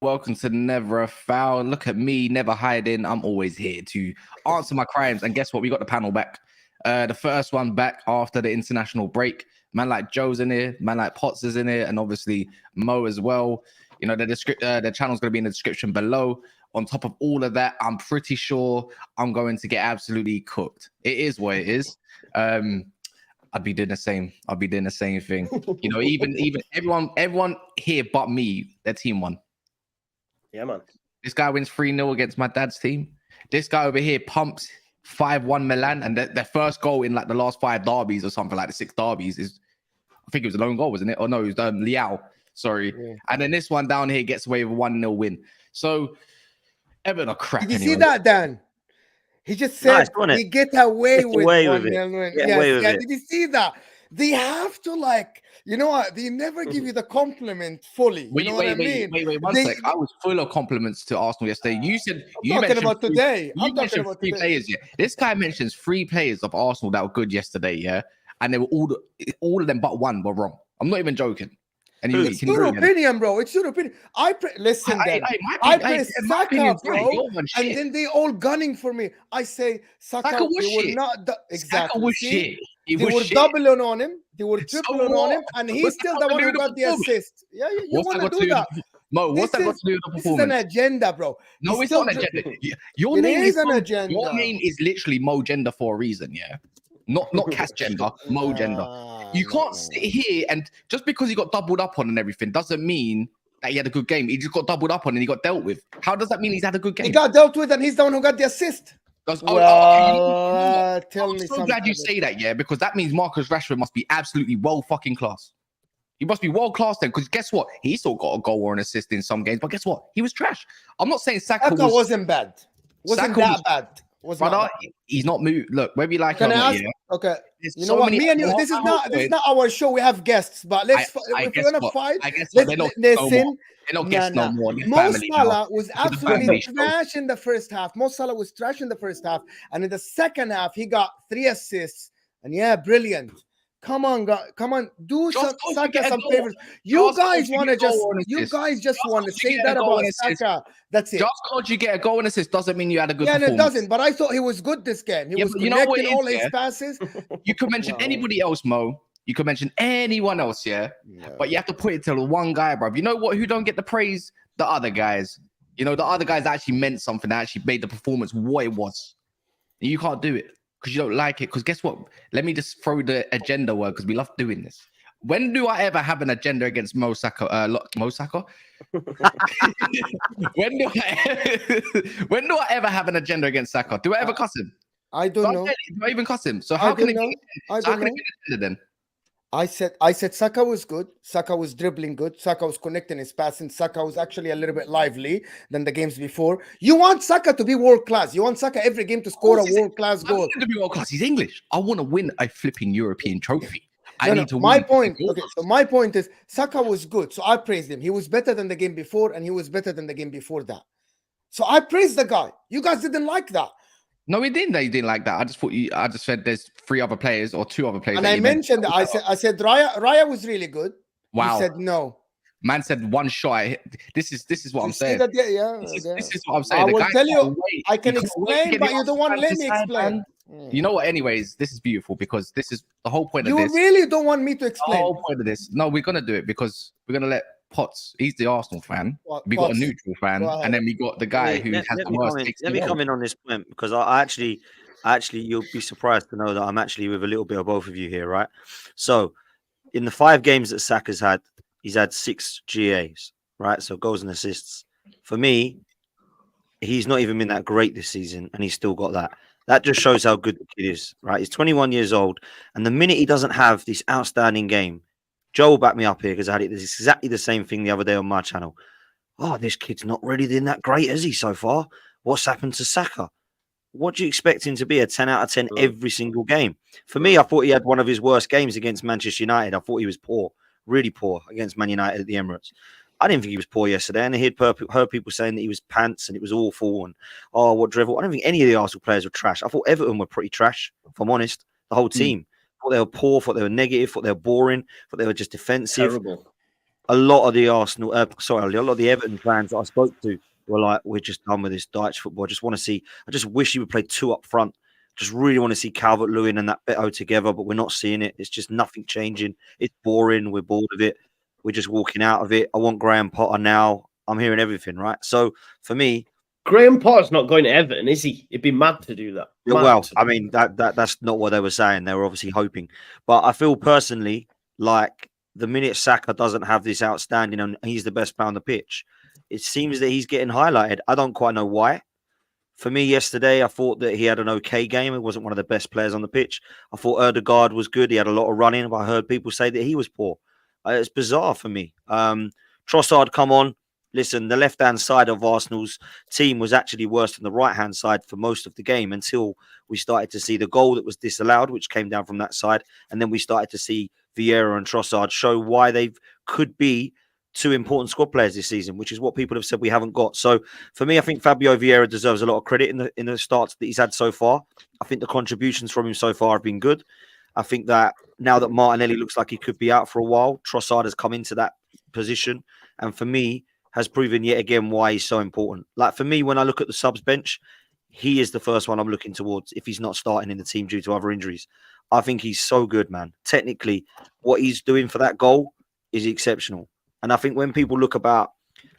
Welcome to Never a Foul. Look at me, never hiding. I'm always here to answer my crimes. And guess what? We got the panel back. The first one back after the international break. Man like Joe's in here, man like Potts is in here, and obviously Mo as well. You know, the channel's going to be in the description below. On top of all of that, I'm pretty sure I'm going to get absolutely cooked. It is what it is. I'd be doing the same. I'll be doing the same thing. You know, even everyone here but me, their team won. Yeah, man. This guy wins 3-0 against my dad's team. This guy over here pumps 5-1 Milan, and their first goal in like the last 5 derbies or something, like the 6 derbies, is, I think it was a lone goal, wasn't it? Or no, it was Liao. Sorry. Yeah. And then this one down here gets away with a 1-0 win. So Everton are crap. Did you see that, Dan? He just said he get away with 1-0 win. Yes. Did you see that? They have to, like, you know what? They never give you the compliment fully. You know what I mean? Wait, one sec. I was full of compliments to Arsenal yesterday. You said I'm talking about today. You mentioned 3 players. Yeah, this guy mentions 3 players of Arsenal that were good yesterday. Yeah, and they were all of them but one were wrong. I'm not even joking. And it's your opinion, bro. It's your opinion. I praise Saka, bro, and then they all gunning for me. I say Saka was shit. Exactly. Was shit. They were doubling on him. They were tripling on him, and he's still the one who got the assist. Yeah, you want to do that. Mo, what's that got to do with the performance? This is an agenda, bro. No, it's not an agenda. Your name is an agenda. Your name is literally Mo Gender for a reason, yeah? Not Cass Gender, Mo Gender. You can't sit here and just because he got doubled up on and everything doesn't mean that he had a good game. He just got doubled up on and he got dealt with. How does that mean he's had a good game? He got dealt with and he's the one who got the assist. Tell me something. I'm so glad you say that, yeah, because that means Marcus Rashford must be absolutely world fucking class. He must be world class then, because guess what? He still got a goal or an assist in some games, but guess what? He was trash. I'm not saying Saka wasn't bad. Wasn't that bad. Brother, he's not moved. Look, whether you like it or not, yeah. Okay. You know what? Me and you, this is not our show. We have guests, but let's if we're gonna fight, listen. They don't guess no more. Mo Salah was absolutely trash in the first half. Mo Salah was trash in the first half, and in the second half, he got 3 assists. And yeah, brilliant. Come on, do Saka some favors. You guys just want to say that about Saka. That's it. Just because you get a goal and assist doesn't mean you had a good performance. Yeah, it doesn't. But I thought he was good this game. He was connecting all his passes. You could mention anybody else, Mo. You could mention anyone else, yeah. But you have to put it to the one guy, bro. You know what? Who don't get the praise? The other guys. You know, the other guys actually meant something. That actually made the performance what it was. And you can't do it. Because you don't like it. Because guess what? Let me just throw the agenda word because we love doing this. When do I ever have an agenda against Mo Saka? Mo Saka? when do I ever have an agenda against Saka? Do I ever cuss him? I don't know. Do I even cuss him? So how can it be an agenda then? I said Saka was good. Saka was dribbling good. Saka was connecting his passing. Saka was actually a little bit lively than the games before. You want Saka to be world class. You want Saka every game to score a world class goal. To be world class. He's English. I want to win a flipping European trophy. My point is Saka was good. So I praised him. He was better than the game before, and he was better than the game before that. So I praised the guy. You guys didn't like that. No, he didn't. He didn't like that. I just said there's 3 other players or 2 other players. And I mentioned that. I said Raya was really good. Wow. He said no. Man said one shot. This is what I'm saying. This is what I'm saying. I will tell you. I can explain, but you don't want to let me explain. You know what? Anyways, this is beautiful because this is the whole point of this. You really don't want me to explain. The whole point of this. No, we're gonna do it because we're gonna let Potts. He's the Arsenal fan. We got a neutral fan, and then we got the guy who has the worst. Let me come in on this point because I actually, you'll be surprised to know that I'm actually with a little bit of both of you here, right? So, in the 5 games that Saka's had, he's had 6 GAs, right? So goals and assists. For me, he's not even been that great this season, and he's still got that. That just shows how good the kid is, right? He's 21 years old, and the minute he doesn't have this outstanding game, Joe will back me up here because I had this exactly the same thing the other day on my channel. Oh, this kid's not really been that great, is he, so far? What's happened to Saka? what do you expect him to be? A 10 out of 10 every single game? For me, I thought he had one of his worst games against Manchester United. I thought he was poor, really poor against Man United at the Emirates. I didn't think he was poor yesterday, and I heard people saying that he was pants and it was awful and what drivel. I don't think any of the Arsenal players were trash. I thought Everton were pretty trash, if I'm honest. The whole team. Thought they were poor, thought they were negative, thought they were boring, thought they were just defensive. Terrible. A lot of the a lot of the Everton fans that I spoke to were like, we're just done with this Dutch football. I just wish he would play two up front. Just really want to see Calvert-Lewin and that Beto together, but we're not seeing it. It's just nothing changing. It's boring. We're bored of it. We're just walking out of it. I want Graham Potter now. I'm hearing everything, right? So for me, Graham Potter's not going to Everton, is he? He'd be mad to do that. I mean, that's not what they were saying. They were obviously hoping. But I feel personally like the minute Saka doesn't have this outstanding and he's the best player on the pitch, it seems that he's getting highlighted. I don't quite know why. For me, yesterday, I thought that he had an okay game. He wasn't one of the best players on the pitch. I thought Ødegaard was good. He had a lot of running, but I heard people say that he was poor. It's bizarre for me. Trossard, come on. Listen, the left-hand side of Arsenal's team was actually worse than the right-hand side for most of the game until we started to see the goal that was disallowed, which came down from that side. And then we started to see Vieira and Trossard show why they could be two important squad players this season, which is what people have said we haven't got. So for me, I think Fabio Vieira deserves a lot of credit in the starts that he's had so far. I think the contributions from him so far have been good. I think that now that Martinelli looks like he could be out for a while, Trossard has come into that position. And for me, has proven yet again why he's so important. Like for me, when I look at the subs bench, he is the first one I'm looking towards if he's not starting in the team due to other injuries. I think he's so good, man. Technically, what he's doing for that goal is exceptional. And I think when people look about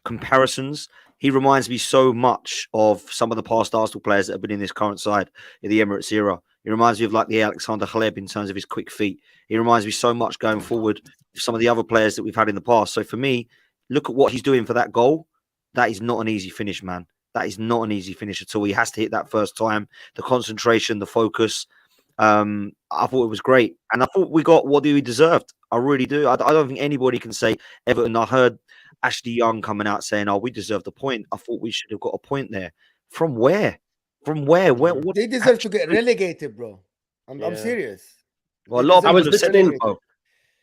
comparisons, he reminds me so much of some of the past Arsenal players that have been in this current side in the Emirates era. He reminds me of like the Alexander Hleb in terms of his quick feet. He reminds me so much going forward of some of the other players that we've had in the past. So for me, look at what he's doing for that goal. That is not an easy finish, man. That is not an easy finish at all. He has to hit that first time. The concentration, the focus. I thought it was great. And I thought we got what we deserved. I really do. I don't think anybody can say Everton. I heard Ashley Young coming out saying, we deserved a point. I thought we should have got a point there. From where? From where? What they deserve to get relegated, bro. I'm serious. Well, a lot of people have said it, bro.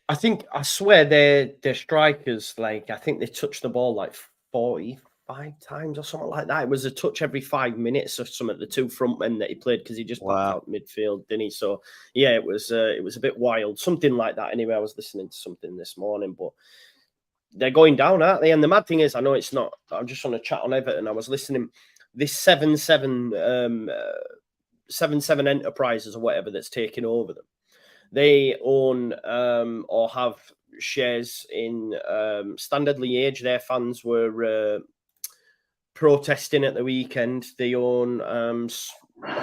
I swear their strikers, like, I think they touched the ball like 45 times or something like that. It was a touch every 5 minutes or something, the two front men that he played, because he just popped out midfield, didn't he? So, yeah, it was a bit wild. Something like that. Anyway, I was listening to something this morning, but they're going down, aren't they? And the mad thing is, I know it's not, I'm just on a chat on Everton. I was listening, this 7-7 Enterprises or whatever that's taking over them. They own or have shares in Standard Liège. Their fans were protesting at the weekend. They own a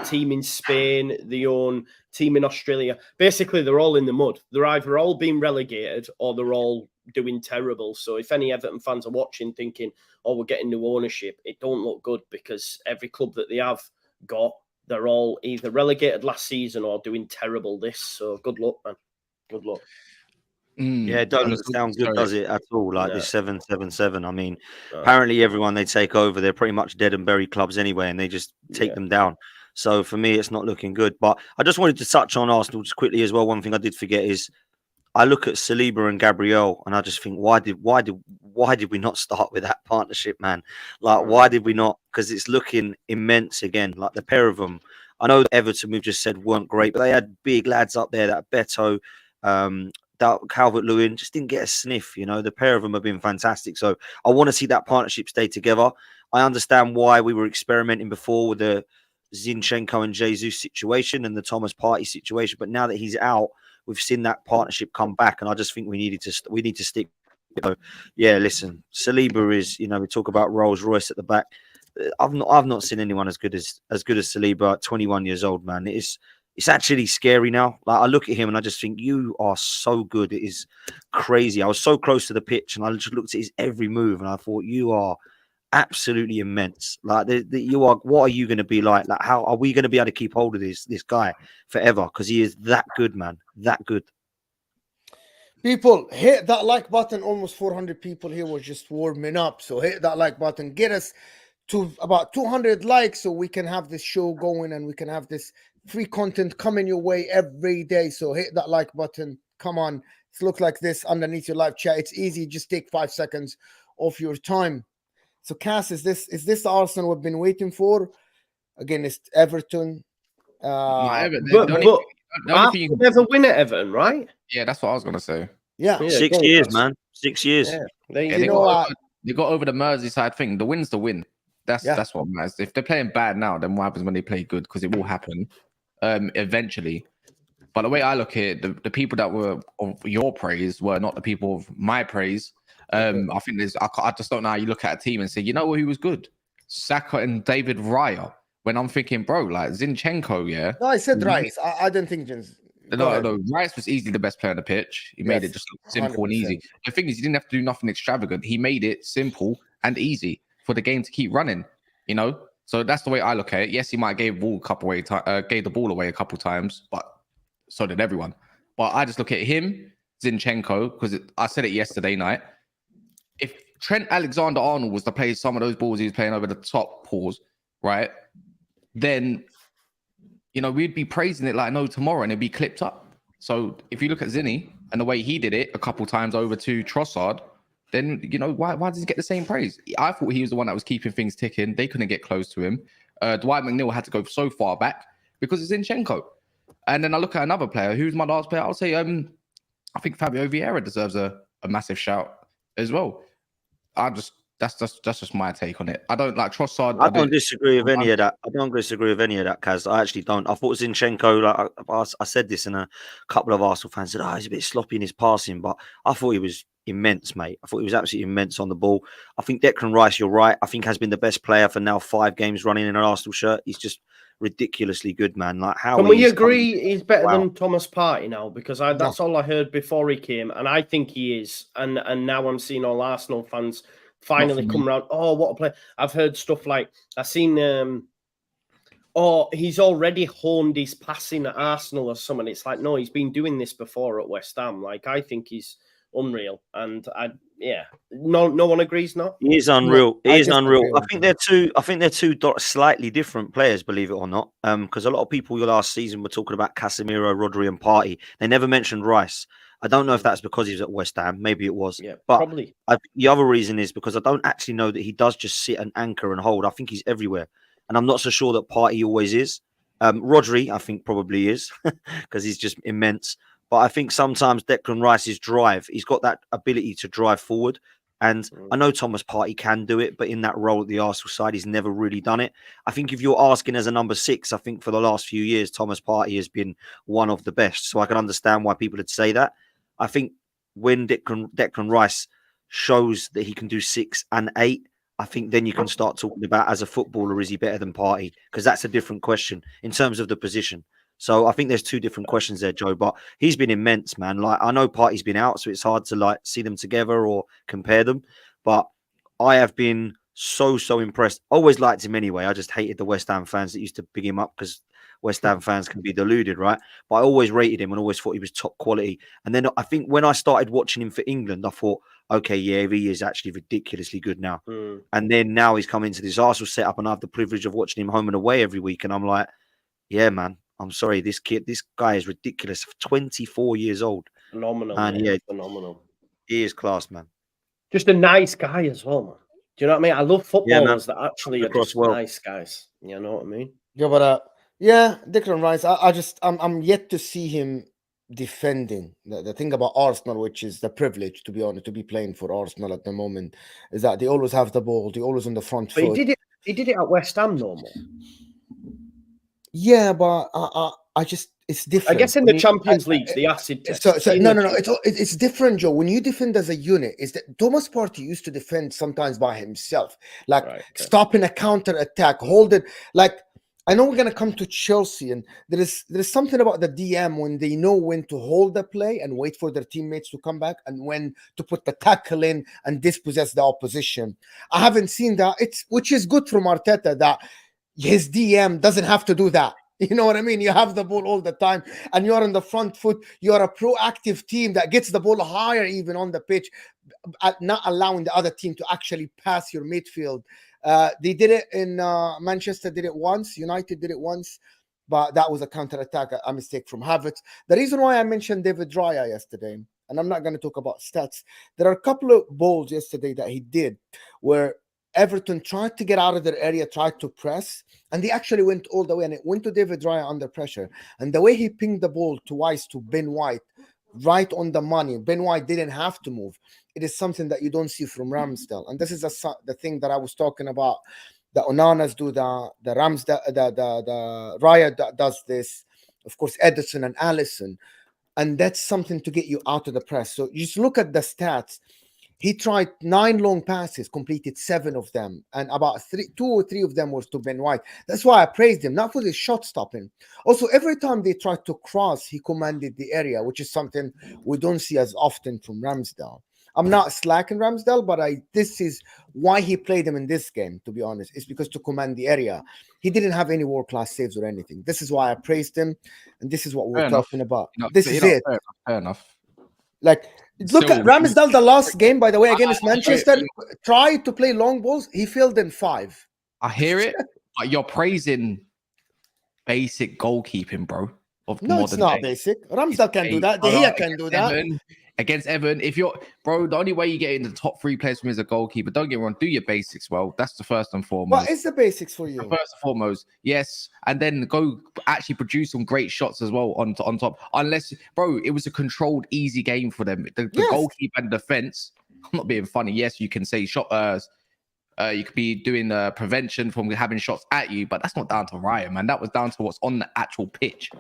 team in Spain. They own a team in Australia. Basically, they're all in the mud. They're either all being relegated or they're all doing terrible. So if any Everton fans are watching thinking, we're getting new ownership, it don't look good, because every club that they have got, they're all either relegated last season or doing terrible this. So good luck, man. Good luck. Yeah, it doesn't sound good, does it, at all? Like this 7-7-7. I mean, apparently everyone they take over, they're pretty much dead and buried clubs anyway, and they just take them down. So for me, it's not looking good. But I just wanted to touch on Arsenal just quickly as well. One thing I did forget is I look at Saliba and Gabriel, and I just think, why did we not start with that partnership, man? Like, why did we not? Because it's looking immense again. Like the pair of them. I know that Everton, we've just said, weren't great, but they had big lads up there. That Beto, that Calvert-Lewin just didn't get a sniff. You know, the pair of them have been fantastic. So I want to see that partnership stay together. I understand why we were experimenting before with the Zinchenko and Jesus situation and the Thomas Partey situation, but now that he's out, we've seen that partnership come back, and I just think we need to stick. Yeah, listen, Saliba is, we talk about Rolls Royce at the back. I've not seen anyone as good as Saliba at 21 years old, man. It's actually scary now. Like, I look at him and I just think, you are so good. It is crazy. I was so close to the pitch and I just looked at his every move and I thought, you are absolutely immense. Like, you are. What are you going to be like? Like, how are we going to be able to keep hold of this guy forever? Because he is that good, man. That good. People, hit that like button. Almost 400 people here was just warming up. So hit that like button. Get us to about 200 likes so we can have this show going and we can have this free content coming your way every day. So hit that like button. Come on. It looks like this underneath your live chat. It's easy. Just take 5 seconds of your time. So Cass, is this the Arsenal we've been waiting for against Everton? Everton, But the only thing Arsenal you can- never win at Everton, right? yeah, that's what I was gonna say. Yeah. Yeah, 6 go on, years, Cass. man. 6 years. Yeah, there Yeah, you they know go. what? they got over the Merseyside thing. The win's the win. That's Yeah. what matters. If they're playing bad now, then what happens when they play good? Because it will happen eventually. But the way I look at it, the people that were of your praise were not the people of my praise. I think I just don't know how you look at a team and say, you know who was good? Saka and David Raya. When I'm thinking, bro, like Zinchenko, yeah. No, I said Rice. I didn't think Jens. No, Rice was easily the best player on the pitch. He made it just simple and 100%. easy. The thing is, he didn't have to do nothing extravagant. He made it simple and easy for the game to keep running. You know, so that's the way I look at it. Yes, he might gave the ball away a couple times, but so did everyone. But I just look at him, Zinchenko, because I said it yesterday night. If Trent Alexander-Arnold was to play some of those balls he was playing over the top pause, right, then we'd be praising it like no tomorrow, and it'd be clipped up. So if you look at Zinny and the way he did it a couple times over to Trossard, then why does he get the same praise? I thought he was the one that was keeping things ticking. They couldn't get close to him. Dwight McNeil had to go so far back because it's Zinchenko. And then I look at another player. Who's my last player? I'll say I think Fabio Vieira deserves a massive shout as well. That's just my take on it. I don't like Trossard. I don't disagree with any of that. I don't disagree with any of that, Kaz. I actually don't. I thought Zinchenko, like I said this, and a couple of Arsenal fans said, he's a bit sloppy in his passing, but I thought he was immense, mate. I thought he was absolutely immense on the ball. I think Declan Rice, you're right, I think has been the best player for now 5 games running in an Arsenal shirt. He's just ridiculously good, man. Like how Can we agree he's better than Thomas Partey now? Because that's all I heard before he came, and I think he is. And now I'm seeing all Arsenal fans finally come around. Oh, what a play. I've heard stuff like, I've seen, he's already honed his passing at Arsenal or something. It's like, no, he's been doing this before at West Ham. Like, I think he's unreal. And no one agrees, no? He is unreal. He is unreal. I think they're two slightly different players, believe it or not. Because a lot of people last season were talking about Casemiro, Rodri, and Partey. They never mentioned Rice. I don't know if that's because he was at West Ham. Maybe it was. Yeah, but probably. The other reason is because I don't actually know that he does just sit and anchor and hold. I think he's everywhere. And I'm not so sure that Partey always is. Rodri, I think, probably is because he's just immense. But I think sometimes Declan Rice's drive, he's got that ability to drive forward. And I know Thomas Partey can do it, but in that role at the Arsenal side, he's never really done it. I think if you're asking as a number 6, I think for the last few years, Thomas Partey has been one of the best. So I can understand why people would say that. I think when Declan Rice shows that he can do 6 and 8, I think then you can start talking about, as a footballer, is he better than Partey? Because that's a different question in terms of the position. So I think there's 2 different questions there, Joe. But he's been immense, man. Like, I know Partey's been out, so it's hard to see them together or compare them. But I have been so impressed. Always liked him anyway. I just hated the West Ham fans that used to big him up because West Ham fans can be deluded, right? But I always rated him and always thought he was top quality. And then I think when I started watching him for England, I thought, okay, yeah, he is actually ridiculously good now. And then now he's come into this Arsenal setup, and I have the privilege of watching him home and away every week. And I'm like, yeah, man, I'm sorry, this guy is ridiculous. 24 years old. Phenomenal. And man. Phenomenal. He is class, man. Just a nice guy as well, man. Do you know what I mean? I love footballers that actually are just nice guys. You know what I mean? Yeah, but Declan Rice, I'm yet to see him defending. The thing about Arsenal, which is the privilege, to be honest, to be playing for Arsenal at the moment, is that they always have the ball, they always on the front foot. But he did it at West Ham, no more. Yeah, but it's different. I guess in the Champions League, the acid test. No. It's different, Joe. When you defend as a unit, is that Thomas Partey used to defend sometimes by himself, like stopping a counter attack, hold it. Like, I know we're gonna come to Chelsea, and there is something about the DM when they know when to hold the play and wait for their teammates to come back, and when to put the tackle in and dispossess the opposition. I haven't seen that. Which is good from Arteta, that his DM doesn't have to do that. You know what I mean? You have the ball all the time, and you're on the front foot. You're a proactive team that gets the ball higher even on the pitch, not allowing the other team to actually pass your midfield. They did it in Manchester, did it once. United did it once, but that was a counter-attack, a mistake from Havertz. The reason why I mentioned David Raya yesterday, and I'm not going to talk about stats, there are a couple of balls yesterday that he did where Everton tried to get out of their area, tried to press, and they actually went all the way, and it went to David Raya under pressure. And the way he pinged the ball twice to Ben White, right on the money. Ben White didn't have to move. It is something that you don't see from Ramsdale. And this is the thing that I was talking about. The Onanas do the Raya does this. Of course, Edison and Allison. And that's something to get you out of the press. So you just look at the stats. He tried 9 long passes, completed 7 of them, and about 2 or 3 of them was to Ben White. That's why I praised him, not for his shot stopping. Also, every time they tried to cross, he commanded the area, which is something we don't see as often from Ramsdale. I'm not slacking Ramsdale, but this is why he played him in this game, to be honest. It's because to command the area. He didn't have any world-class saves or anything. This is why I praised him, and this is what we're talking about. This is it. Fair enough. Like, look at Ramsdale, the last game, by the way, against Manchester, tried to play long balls. He failed in 5. I hear it, but you're praising basic goalkeeping, bro. No, it's not basic. Ramsdale can do that. De Gea can do that. Against Everton, if you're, bro, the only way you get in the top 3 players from is a goalkeeper. Don't get me wrong, do your basics well. That's the first and foremost. What is the basics for you? First and foremost, yes, and then go actually produce some great shots as well on top. Unless, bro, it was a controlled, easy game for them. The goalkeeper and defense. I'm not being funny. Yes, you can say you could be doing prevention from having shots at you, but that's not down to Ryan, man. That was down to what's on the actual pitch.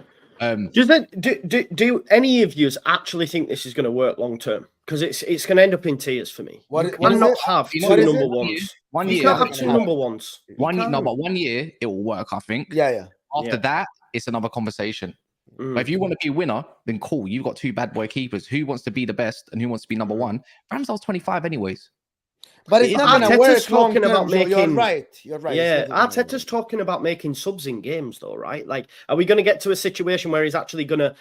Do any of you actually think this is going to work long term? Because it's going to end up in tears for me. You cannot have 2 number ones. You can't have 2 number ones. 1 year, no, but 1 year it will work, I think. Yeah. After that, it's another conversation. But if you want to be a winner, then cool. You've got 2 bad boy keepers. Who wants to be the best and who wants to be number 1? Ramsdale's 25 anyways. But it's not going to work long term. You're right. Yeah, Arteta's talking about making subs in games, though, right? Like, are we going to get to a situation where he's actually going to,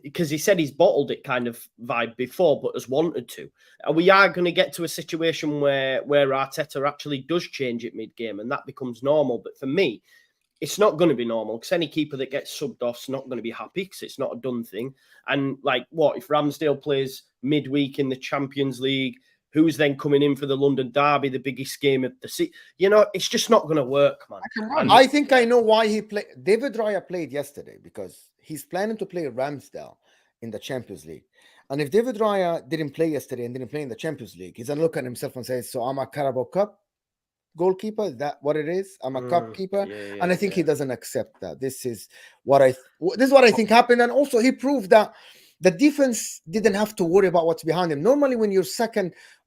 because he said he's bottled it kind of vibe before, but has wanted to. We are going to get to a situation where Arteta actually does change it mid-game, and that becomes normal. But for me, it's not going to be normal, because any keeper that gets subbed off is not going to be happy, because it's not a done thing. And like, what if Ramsdale plays midweek in the Champions League? Who's then coming in for the London Derby, the biggest game of the season? You know, it's just not going to work, man. I think I know why he played. David Raya played yesterday because he's planning to play Ramsdale in the Champions League. And if David Raya didn't play yesterday and didn't play in the Champions League, he's going to look at himself and say, so I'm a Carabao Cup goalkeeper? Is that what it is? I'm a cup keeper? And I think he doesn't accept that. This is what I think happened. And also he proved that the defense didn't have to worry about what's behind him. Normally, when your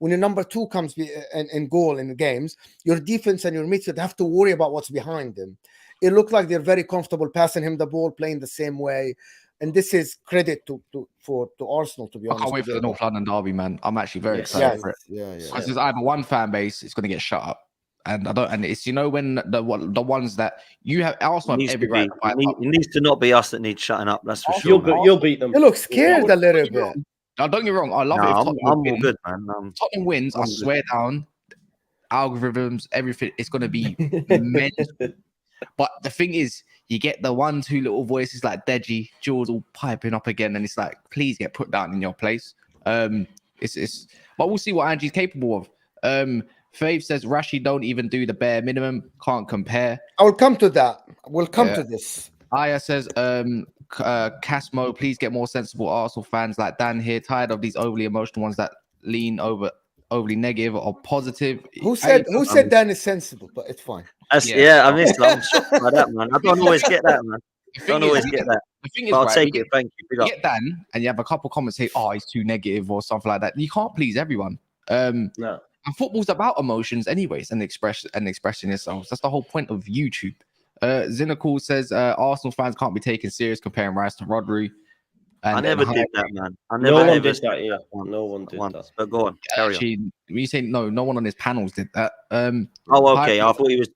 number 2 comes in goal in the games, your defense and your midfield have to worry about what's behind them. It looked like they're very comfortable passing him the ball, playing the same way. And this is credit to Arsenal, to be honest. I can't wait for the North London derby, man. I'm actually very excited for it. Because there's either one fan base, it's going to get shut up. And it's, when the ones that you have Arsenal have every right. It needs to not be us that needs shutting up. That's for sure. You'll beat them. You look scared a little bit. Now, don't get me wrong. I love it. I'm all good, man. Tottenham wins. I swear down. Algorithms, everything. It's going to be mental. But the thing is, you get the 1-2 little voices like Deji, Jules all piping up again, and it's like, please get put down in your place. But we'll see what Angie's capable of. Faith says Rashi don't even do the bare minimum. Can't compare. I will come to that. We'll come to this. Aya says, Casmo, please get more sensible Arsenal fans like Dan here. Tired of these overly emotional ones that lean overly negative or positive. Who said Dan is sensible? But it's fine. I'm shocked by that, man. I don't always get that, man. The thing is, I'll take it. Thank you. You get Dan, and you have a couple comments say, "Oh, he's too negative" or something like that. You can't please everyone. No. And football's about emotions anyways and expressing yourselves. That's the whole point of YouTube. Zinakul says Arsenal fans can't be taken serious comparing Rice to Rodri. I never did that, man. No one did that, yeah. No one did that. But go on, carry on. When you say no one on his panels did that. Okay. I thought he was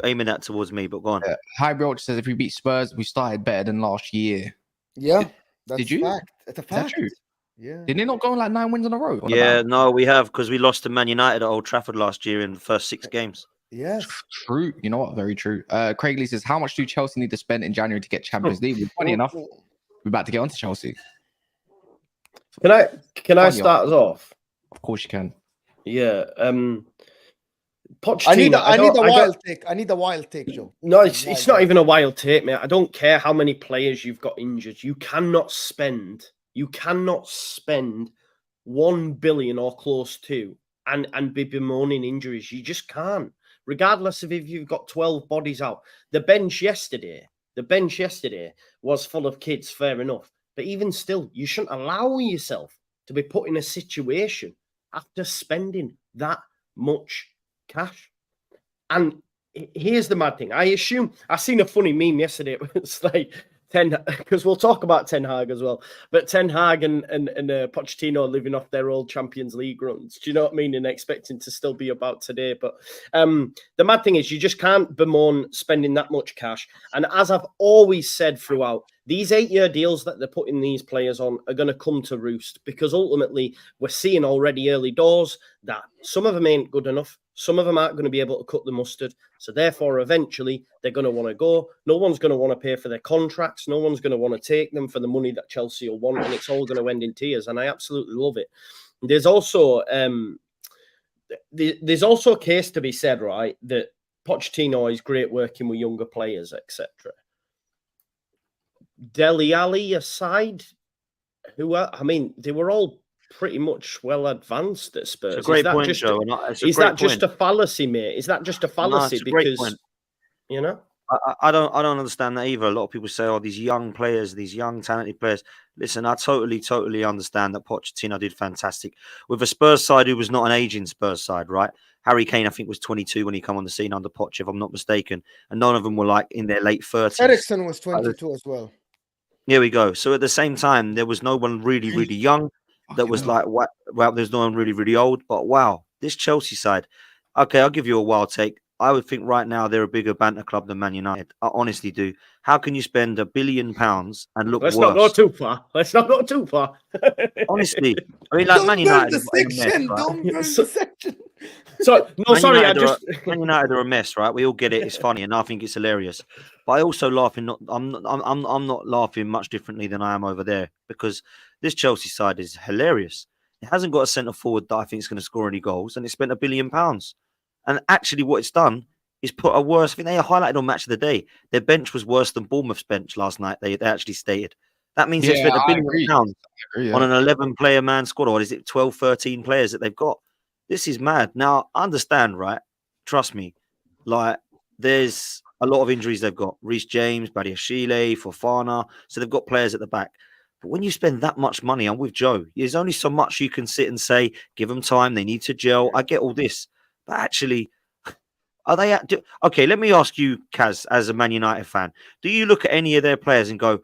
aiming that towards me, but go on. Hybrid says if we beat Spurs, we started better than last year. Yeah. Did you? Fact. It's a fact. Is that true? Yeah. Did they not go on like 9 wins in a row? Yeah, no, we have, because we lost to Man United at Old Trafford last year in the first 6 games. Yes. True. You know what? Very true. Craig Lee says, how much do Chelsea need to spend in January to get Champions League? Funny enough, we're about to get onto Chelsea. Can I Funny start us off? Of course you can. Yeah. Pochettino, I need a wild don't- take. I need a wild take, Joe. No, it's not even a wild take, mate. I don't care how many players you've got injured. You cannot spend 1 billion or close to and be bemoaning injuries. You just can't. Regardless of if you've got 12 bodies out. The bench yesterday was full of kids, fair enough. But even still, you shouldn't allow yourself to be put in a situation after spending that much cash. And here's the mad thing. I seen a funny meme yesterday. It was like because we'll talk about Ten Hag as well. But Ten Hag and Pochettino living off their old Champions League runs. Do you know what I mean? And expecting to still be about today. But the mad thing is you just can't bemoan spending that much cash. And as I've always said throughout, these 8-year deals that they're putting these players on are going to come to roost because ultimately we're seeing already early doors that some of them ain't good enough. Some of them aren't going to be able to cut the mustard. So therefore, eventually, they're going to want to go. No one's going to want to pay for their contracts. No one's going to want to take them for the money that Chelsea will want. And it's all going to end in tears. And I absolutely love it. There's also a case to be said, right, that Pochettino is great working with younger players, etc. Dele Alli aside, they were all pretty much well advanced at Spurs. It's a great point, Joe. Is that just a fallacy, mate? Is that just a fallacy? Because you know, I don't understand that either. A lot of people say, "Oh, these young players, these young talented players." Listen, I totally understand that Pochettino did fantastic with a Spurs side who was not an aging Spurs side, right? Harry Kane, I think, was 22 when he came on the scene under Poch, if I'm not mistaken, and none of them were like in their late 30s. Eriksen was 22 as well. Here we go. So at the same time, there was no one really young. That was like, wow, there's no one really old. But wow, this Chelsea side. Okay, I'll give you a wild take. I would think right now they're a bigger banter club than Man United. I honestly do. How can you spend £1 billion and look Let's worse? Not go too far. Let's not go too far. Honestly, I mean, like Man United. Don't burn the section. So no, Man sorry, Man United are a mess, right? We all get it. It's funny, and I think it's hilarious. But I also laughing. I'm not laughing much differently than I am over there because this Chelsea side is hilarious. It hasn't got a centre forward that I think is going to score any goals, and it spent £1 billion. And actually, what it's done is put a worse. I think they highlighted on Match of the Day. Their bench was worse than Bournemouth's bench last night. They actually stated that means they spent £1 billion on an 11-player man squad, or is it 12, 13 players that they've got? This is mad. Now, I understand, right? Trust me. Like, there's a lot of injuries they've got. Reece James, Badiashile, Fofana. So they've got players at the back. But when you spend that much money, I'm with Joe. There's only so much you can sit and say, give them time. They need to gel. I get all this. But actually, are they... Okay, let me ask you, Kaz, as a Man United fan. Do you look at any of their players and go,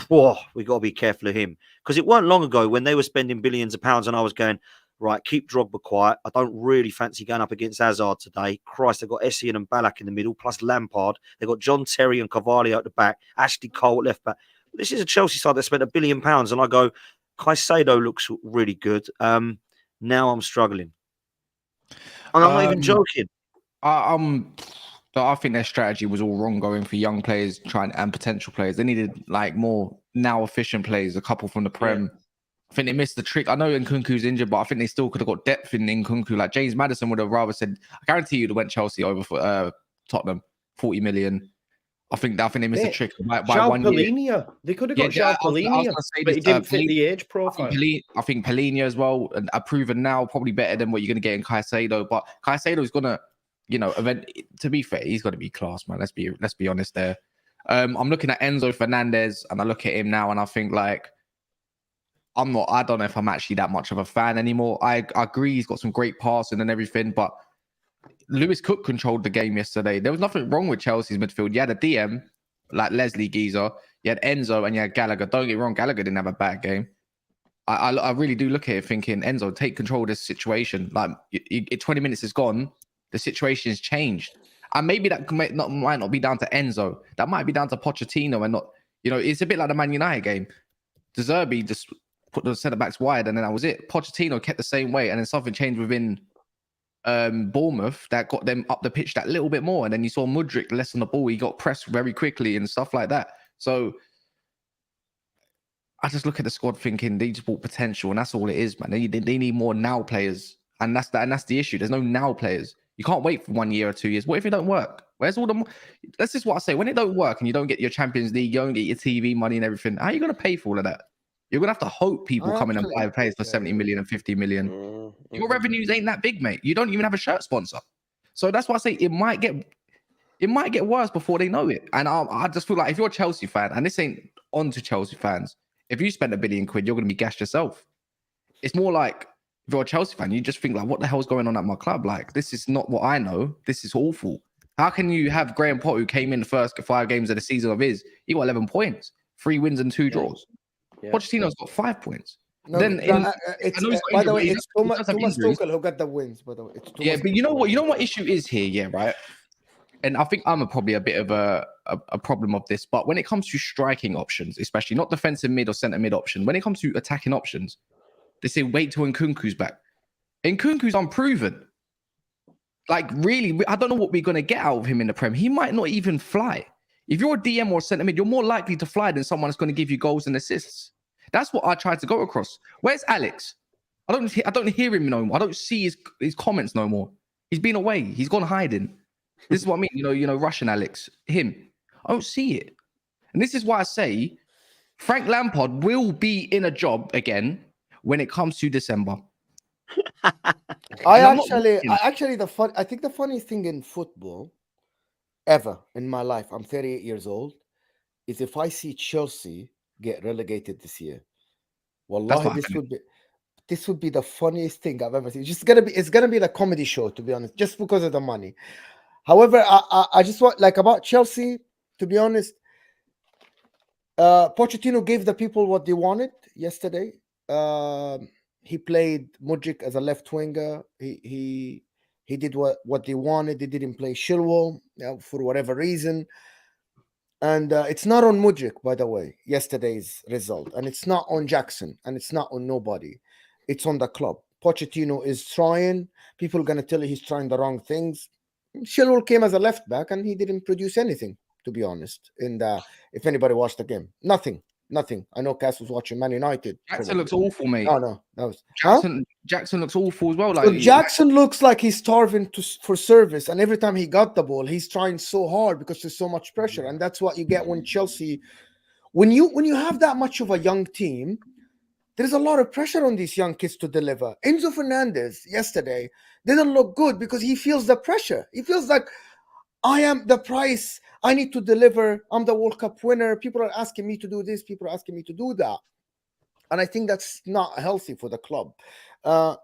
whoa, we got to be careful of him? Because it weren't long ago when they were spending billions of pounds and I was going... Right, keep Drogba quiet. I don't really fancy going up against Hazard today. Christ, they've got Essien and Ballack in the middle, plus Lampard. They've got John Terry and Carvalho at the back, Ashley Cole at left back. This is a Chelsea side that spent £1 billion, and I go, Caicedo looks really good. Now I'm struggling. And I'm not even joking. I think their strategy was all wrong going for young players and potential players. They needed like more now efficient players, a couple from the Prem. Yeah. I think they missed the trick. I know Nkunku's injured, but I think they still could have got depth in Nkunku. Like James Maddison would have rather said, I guarantee you, they went Chelsea over for Tottenham, 40 million. I think they missed the trick by 1 year. They could have got João Palhinha, but he didn't fit the age profile. I think Palhinha as well, and proven now probably better than what you're going to get in Caicedo. But Caicedo is going to, to be fair, he's got to be class, man. Let's be honest there. I'm looking at Enzo Fernandez, and I look at him now, and I think like, I don't know if I'm actually that much of a fan anymore. I agree he's got some great passing and everything, but Lewis Cook controlled the game yesterday. There was nothing wrong with Chelsea's midfield. You had a DM, like Leslie Geezer. You had Enzo and you had Gallagher. Don't get me wrong, Gallagher didn't have a bad game. I really do look at it thinking, Enzo, take control of this situation. Like, 20 minutes is gone. The situation has changed. And maybe that might not be down to Enzo. That might be down to Pochettino and not, it's a bit like the Man United game. De Zerbi just put the centre backs wide, and then that was it. Pochettino kept the same way, and then something changed within Bournemouth that got them up the pitch that little bit more. And then you saw Mudryk less on the ball. He got pressed very quickly and stuff like that. So I just look at the squad thinking they just bought potential, and that's all it is, man. They need more now players, and that's the issue. There's no now players. You can't wait for 1 year or 2 years. What if it don't work? Where's all the? That's just what I say. When it don't work and you don't get your Champions League, you don't get your TV money and everything, how are you going to pay for all of that? You're going to have to hope people come in and buy players for 70 million and 50 million. Your revenues ain't that big, mate. You don't even have a shirt sponsor. So that's why I say it might get worse before they know it. And I just feel like if you're a Chelsea fan, and this ain't on to Chelsea fans, if you spend £1 billion, you're going to be gashed yourself. It's more like if you're a Chelsea fan, you just think like, what the hell's going on at my club? Like, this is not what I know. This is awful. How can you have Graham Potter, who came in the first 5 games of the season of his, he got 11 points, 3 wins and 2 draws. Yeah. Pochettino's got 5 points. No, by the way, it's Thomas Tuchel who got the wins. By the way, but you know what issue is here, yeah, right? And I think I'm probably a bit of a problem of this. But when it comes to striking options, especially not defensive mid or centre mid option, when it comes to attacking options, they say wait till Nkunku's back. Nkunku's unproven. Like, really, I don't know what we're going to get out of him in the Prem. He might not even fly. If you're a DM or a centre mid, you're more likely to fly than someone that's going to give you goals and assists. That's what I tried to go across. Where's Alex? I don't hear him no more. I don't see his comments no more. He's been away. He's gone hiding. This is what I mean. You know, Russian Alex, him. I don't see it. And this is why I say Frank Lampard will be in a job again when it comes to December. I think the funniest thing in football ever in my life, I'm 38 years old, is if I see Chelsea get relegated this year. Wallahi, this would be the funniest thing I've ever seen. It's gonna be the comedy show, to be honest, just because of the money. However, I just want, like, about Chelsea, to be honest, Pochettino gave the people what they wanted yesterday. He played Mudryk as a left winger. He did what they wanted. They didn't play Chilwell for whatever reason. And it's not on Mudryk, by the way, yesterday's result. And it's not on Jackson. And it's not on nobody. It's on the club. Pochettino is trying. People are going to tell you he's trying the wrong things. Chilwell came as a left back and he didn't produce anything, to be honest. And if anybody watched the game, nothing. I know Cass was watching Man United. Jackson looks awful, mate. Oh no, that was Jackson looks awful as well. So Jackson looks like he's starving for service, and every time he got the ball, he's trying so hard because there's so much pressure, and that's what you get when Chelsea, when you have that much of a young team, there's a lot of pressure on these young kids to deliver. Enzo Fernandez yesterday didn't look good because he feels the pressure. He feels like, I am the price. I need to deliver. I'm the World Cup winner. People are asking me to do this. People are asking me to do that. And I think that's not healthy for the club. 4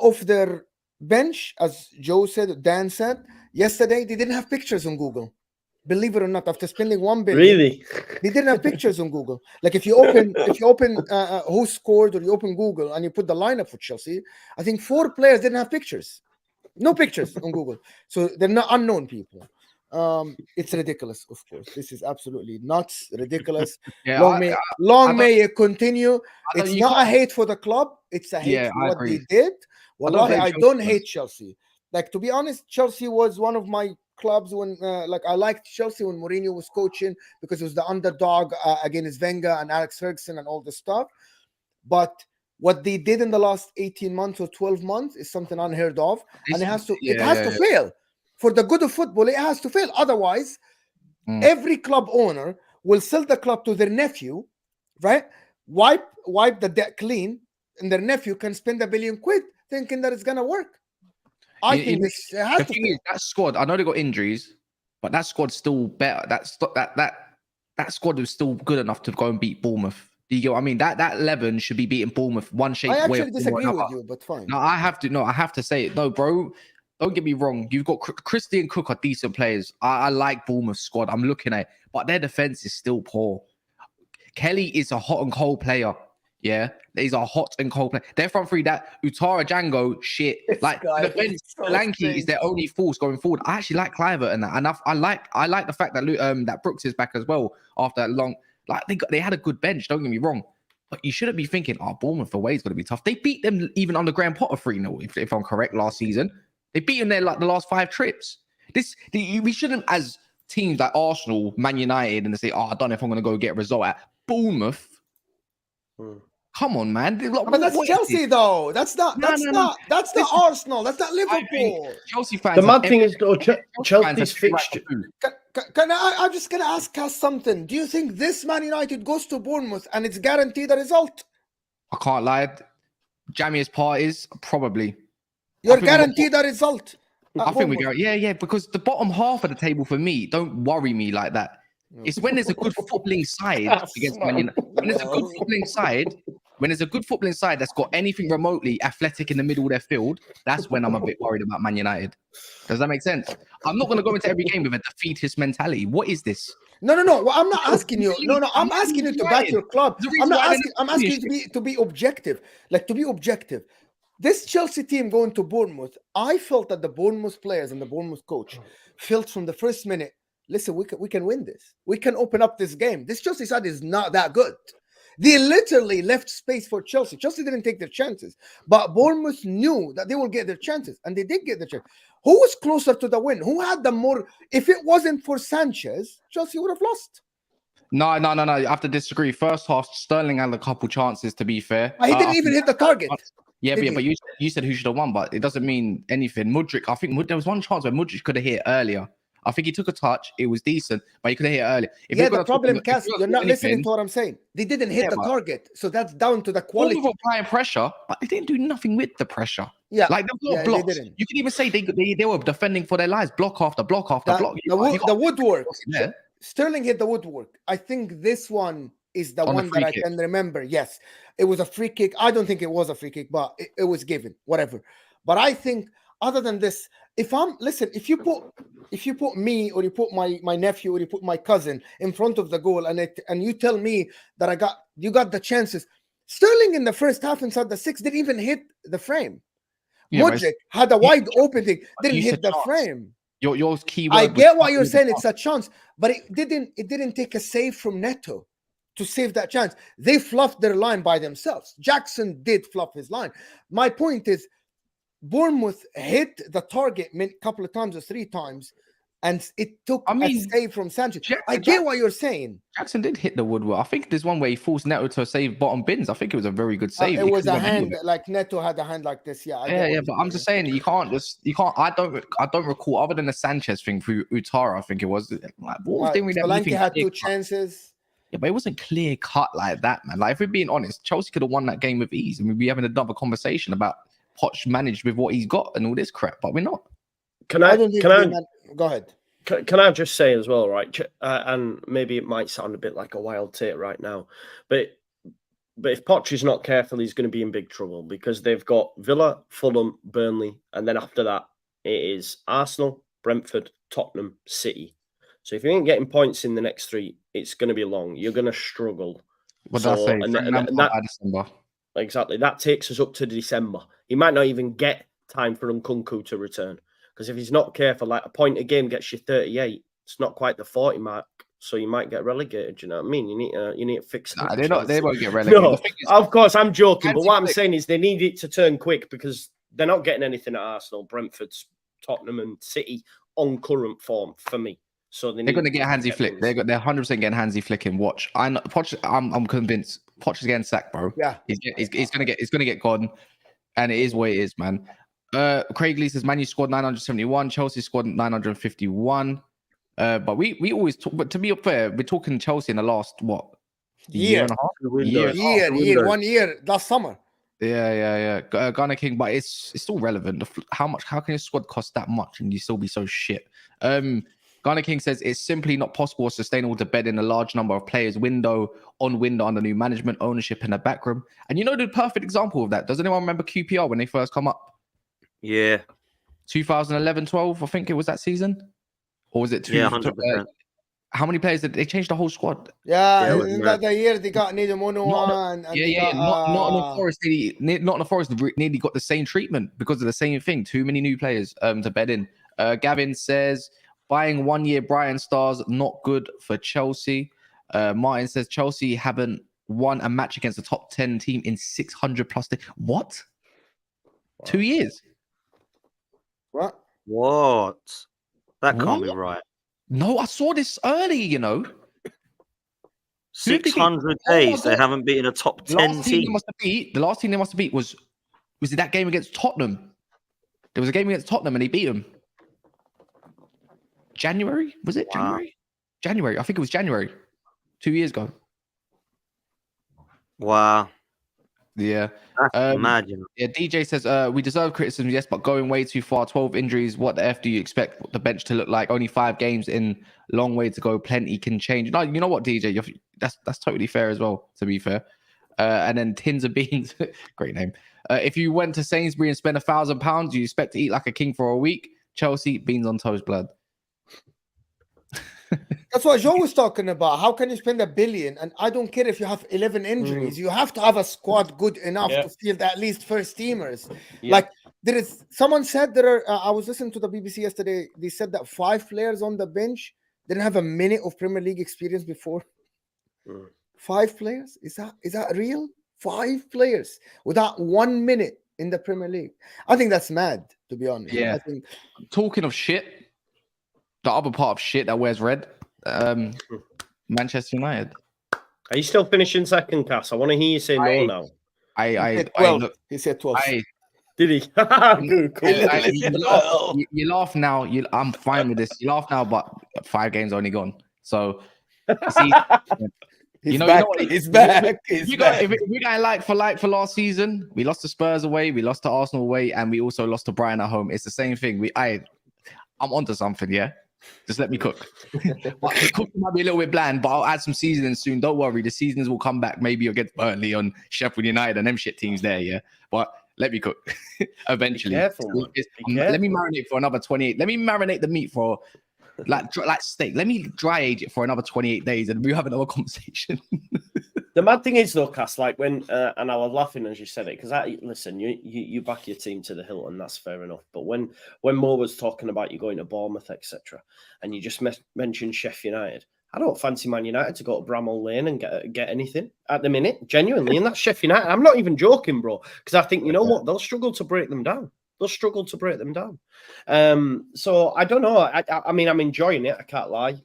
of their bench, as Joe said, Dan said, yesterday, they didn't have pictures on Google. Believe it or not, after spending $1 billion, really, they didn't have pictures on Google. Like if you open who scored, or you open Google and you put the lineup for Chelsea, I think 4 players didn't have pictures. No pictures on Google. So they're not unknown people. It's ridiculous, of course. This is absolutely nuts, ridiculous. Yeah, long may it continue. It's not a hate for the club. It's a hate for what they did. Wallahi, I don't hate Chelsea. Like, to be honest, Chelsea was one of my clubs when, I liked Chelsea when Mourinho was coaching because it was the underdog against Wenger and Alex Ferguson and all this stuff. But what they did in the last 18 months or 12 months is something unheard of. And it has to fail. For the good of football, it has to fail. Otherwise, every club owner will sell the club to their nephew, right? Wipe the debt clean, and their nephew can spend $1 billion thinking that it's going to work. I think this has to fail. That squad, I know they got injuries, but that squad's still better. That squad was still good enough to go and beat Bournemouth. Do you get what I mean? That 11 should be beating Bournemouth one shape. I actually disagree with you, but fine. No, I have to say it. No, bro. Don't get me wrong. You've got Christie and Cook are decent players. I like Bournemouth squad. I'm looking at it, but their defense is still poor. Kelly is a hot and cold player. Yeah, he's a hot and cold player. Their front three, that Utara Django shit. Like the defense, Lanky is their only force going forward. I actually like Clivert and that. And I like the fact that that Brooks is back as well after that long. Like they had a good bench. Don't get me wrong. But you shouldn't be thinking, Bournemouth away is going to be tough. They beat them even under Graham Potter 3-0, if I'm correct, last season. They've beaten their like the last 5 trips. We shouldn't, as teams like Arsenal, Man United, and they say, "Oh, I don't know if I'm going to go get a result at Bournemouth." Come on, man. But that's Chelsea, though. That's not. That's not Arsenal. That's not Liverpool. Chelsea fans. The mad thing is, though, Chelsea's fixture. I'm just gonna ask us something. Do you think this Man United goes to Bournemouth and it's guaranteed a result? I can't lie. Jammiest parties, probably. You're guaranteed a result. I think we go. Yeah, because the bottom half of the table for me don't worry me like that. It's when there's a good footballing side against Man United. When there's a good footballing side, that's got anything remotely athletic in the middle of their field, that's when I'm a bit worried about Man United. Does that make sense? I'm not going to go into every game with a defeatist mentality. What is this? No. Well, I'm not asking you. No. I'm asking you to back your club. I'm asking you to be objective. Like, to be objective. This Chelsea team going to Bournemouth, I felt that the Bournemouth players and the Bournemouth coach felt from the first minute, listen, we can win this. We can open up this game. This Chelsea side is not that good. They literally left space for Chelsea. Chelsea didn't take their chances, but Bournemouth knew that they will get their chances, and they did get their chance. Who was closer to the win? Who had the more? If it wasn't for Sanchez, Chelsea would have lost. No. I have to disagree. First half, Sterling had a couple chances, to be fair. He didn't even hit the target. Yeah, but you said who should have won, but it doesn't mean anything. Mudryk, I think there was one chance where Mudryk could have hit earlier. I think he took a touch. It was decent, but he could have hit earlier. The problem, Cass, you're not listening to what I'm saying. They didn't hit the target, so that's down to the quality. All of applying pressure, but they didn't do nothing with the pressure. Yeah, like there were blocks. You can even say they were defending for their lives, block after block after block. The woodwork. Sterling hit the woodwork. I think this one is the one that I can remember. Yes, it was a free kick. I don't think it was a free kick, but it was given. Whatever. But I think other than this, if you put me or you put my nephew or you put my cousin in front of the goal and you tell me that you got the chances, Sterling in the first half inside the 6 didn't even hit the frame. Mudryk had a wide open thing, didn't hit the frame. Your key word. I get what you're saying. It's a chance, but it didn't take a save from Neto to save that chance. They fluffed their line by themselves. Jackson did fluff his line. My point is, Bournemouth hit the target a couple of times or 3 times, and it took a save from Sanchez. I get what you're saying. Jackson did hit the woodwork. I think there's one where he forced Neto to save bottom bins. I think it was a very good save. It was a hand, like Neto had a hand like this. Yeah, but I'm just saying you can't. I don't recall, other than the Sanchez thing through Utara. I think it was. Like, Solanke had 2 chances. Yeah, but it wasn't clear cut like that, man. Like, if we're being honest, Chelsea could have won that game with ease, and we'd be having another conversation about Poch managed with what he's got and all this crap, but we're not. Can I go ahead? Can I just say as well, right? And maybe it might sound a bit like a wild take right now, but if Poch is not careful, he's going to be in big trouble, because they've got Villa, Fulham, Burnley, and then after that it is Arsenal, Brentford, Tottenham, City. So if you ain't getting points in the next 3, it's going to be long. You're going to struggle. What did I say? December. Exactly. That takes us up to December. He might not even get time for Nkunku to return, because if he's not careful, like a point a game gets you 38. It's not quite the 40 mark, so you might get relegated. You know what I mean? You need to fix that. They won't get relegated. No, of course, I'm joking. But what I'm saying is they need it to turn quick, because they're not getting anything at Arsenal, Brentford, Tottenham, and City on current form for me. So they're going to get Hansi Flick. They're 100% getting Hansi Flick in. Watch. I'm convinced Poch is getting sacked, bro. Yeah, he's gonna get gone, and it is what it is, man. Craig Lee says Man U scored 971, Chelsea scored 951. But we always talk. But to be fair, we're talking Chelsea in the last year and a half, 1 year last summer. Yeah. Ghana King, but it's still relevant. How can your squad cost that much and you still be so shit? Ghana King says it's simply not possible or sustainable to bed in a large number of players window under new management, ownership in the backroom. And you know the perfect example of that. Does anyone remember QPR when they first come up? Yeah. 2011-12, I think it was that season. Or was it 100%. How many players did they change the whole squad? Yeah, the year they got Nidomono on. Nottingham Forest. Nottingham Forest nearly got the same treatment because of the same thing. Too many new players to bed in. Gavin says buying 1 year Brighton stars not good for Chelsea. Martin says Chelsea haven't won a match against a top 10 team in 600 plus days. What? Wow. 2 years? What? What? That can't be What? right. No, I saw this early, you know. Who did they beat? 600 Oh my days, they God. haven't beaten a top The 10 last team they team. must have beat. The last team they must have beat was it that game against Tottenham? There was a game against Tottenham and he beat them. January? Was it Wow. January? January. I think it was January. 2 years ago. Wow. Yeah. That's mad, you know. Yeah, DJ says, we deserve criticism, yes, but going way too far. 12 injuries. What the F do you expect the bench to look like? Only 5 games in. Long way to go. Plenty can change. No, you know what, DJ? That's totally fair as well, to be fair. And then Tins of Beans. Great name. If you went to Sainsbury and spent £1,000, you expect to eat like a king for a week? Chelsea, beans on toast, blood. That's what Joe was talking about. How can you spend $1 billion? And I don't care if you have 11 injuries. You have to have a squad good enough to field at least first teamers. Yeah. Like there is, someone said there are. I was listening to the BBC yesterday. They said that 5 players on the bench didn't have a minute of Premier League experience before. 5 players? Is that real? 5 players without 1 minute in the Premier League. I think that's mad, to be honest. Yeah. I think. Talking of shit, the other part of shit that wears red, Manchester United. Are you still finishing second, Cass? I want to hear you say no now. Look, He said 12. Did he? Good, cool. You laugh now. I'm fine with this. You laugh now, but 5 games only gone. So, see, He's back. He's back. If we got like for last season, we lost to Spurs away, we lost to Arsenal away, and we also lost to Brighton at home. It's the same thing. I'm onto something, yeah. Just let me cook. But the cooking might be a little bit bland, but I'll add some seasoning soon. Don't worry, the seasonings will come back. Maybe you'll get Burnley on Sheffield United and them shit teams there, yeah. But let me cook eventually. Be careful, Let me marinate for another 28. Let me marinate the meat for like steak. Let me dry age it for another 28 days, and we have another conversation. The mad thing is, though, Cass, like when, and I was laughing as you said it, because listen, you back your team to the hilt, and that's fair enough. But when Mo was talking about you going to Bournemouth, etc., and you just mentioned Sheffield United, I don't fancy Man United to go to Bramall Lane and get anything at the minute, genuinely, and that's Sheffield United. I'm not even joking, bro, because I think, you know what, they'll struggle to break them down. So I don't know. I mean, I'm enjoying it. I can't lie.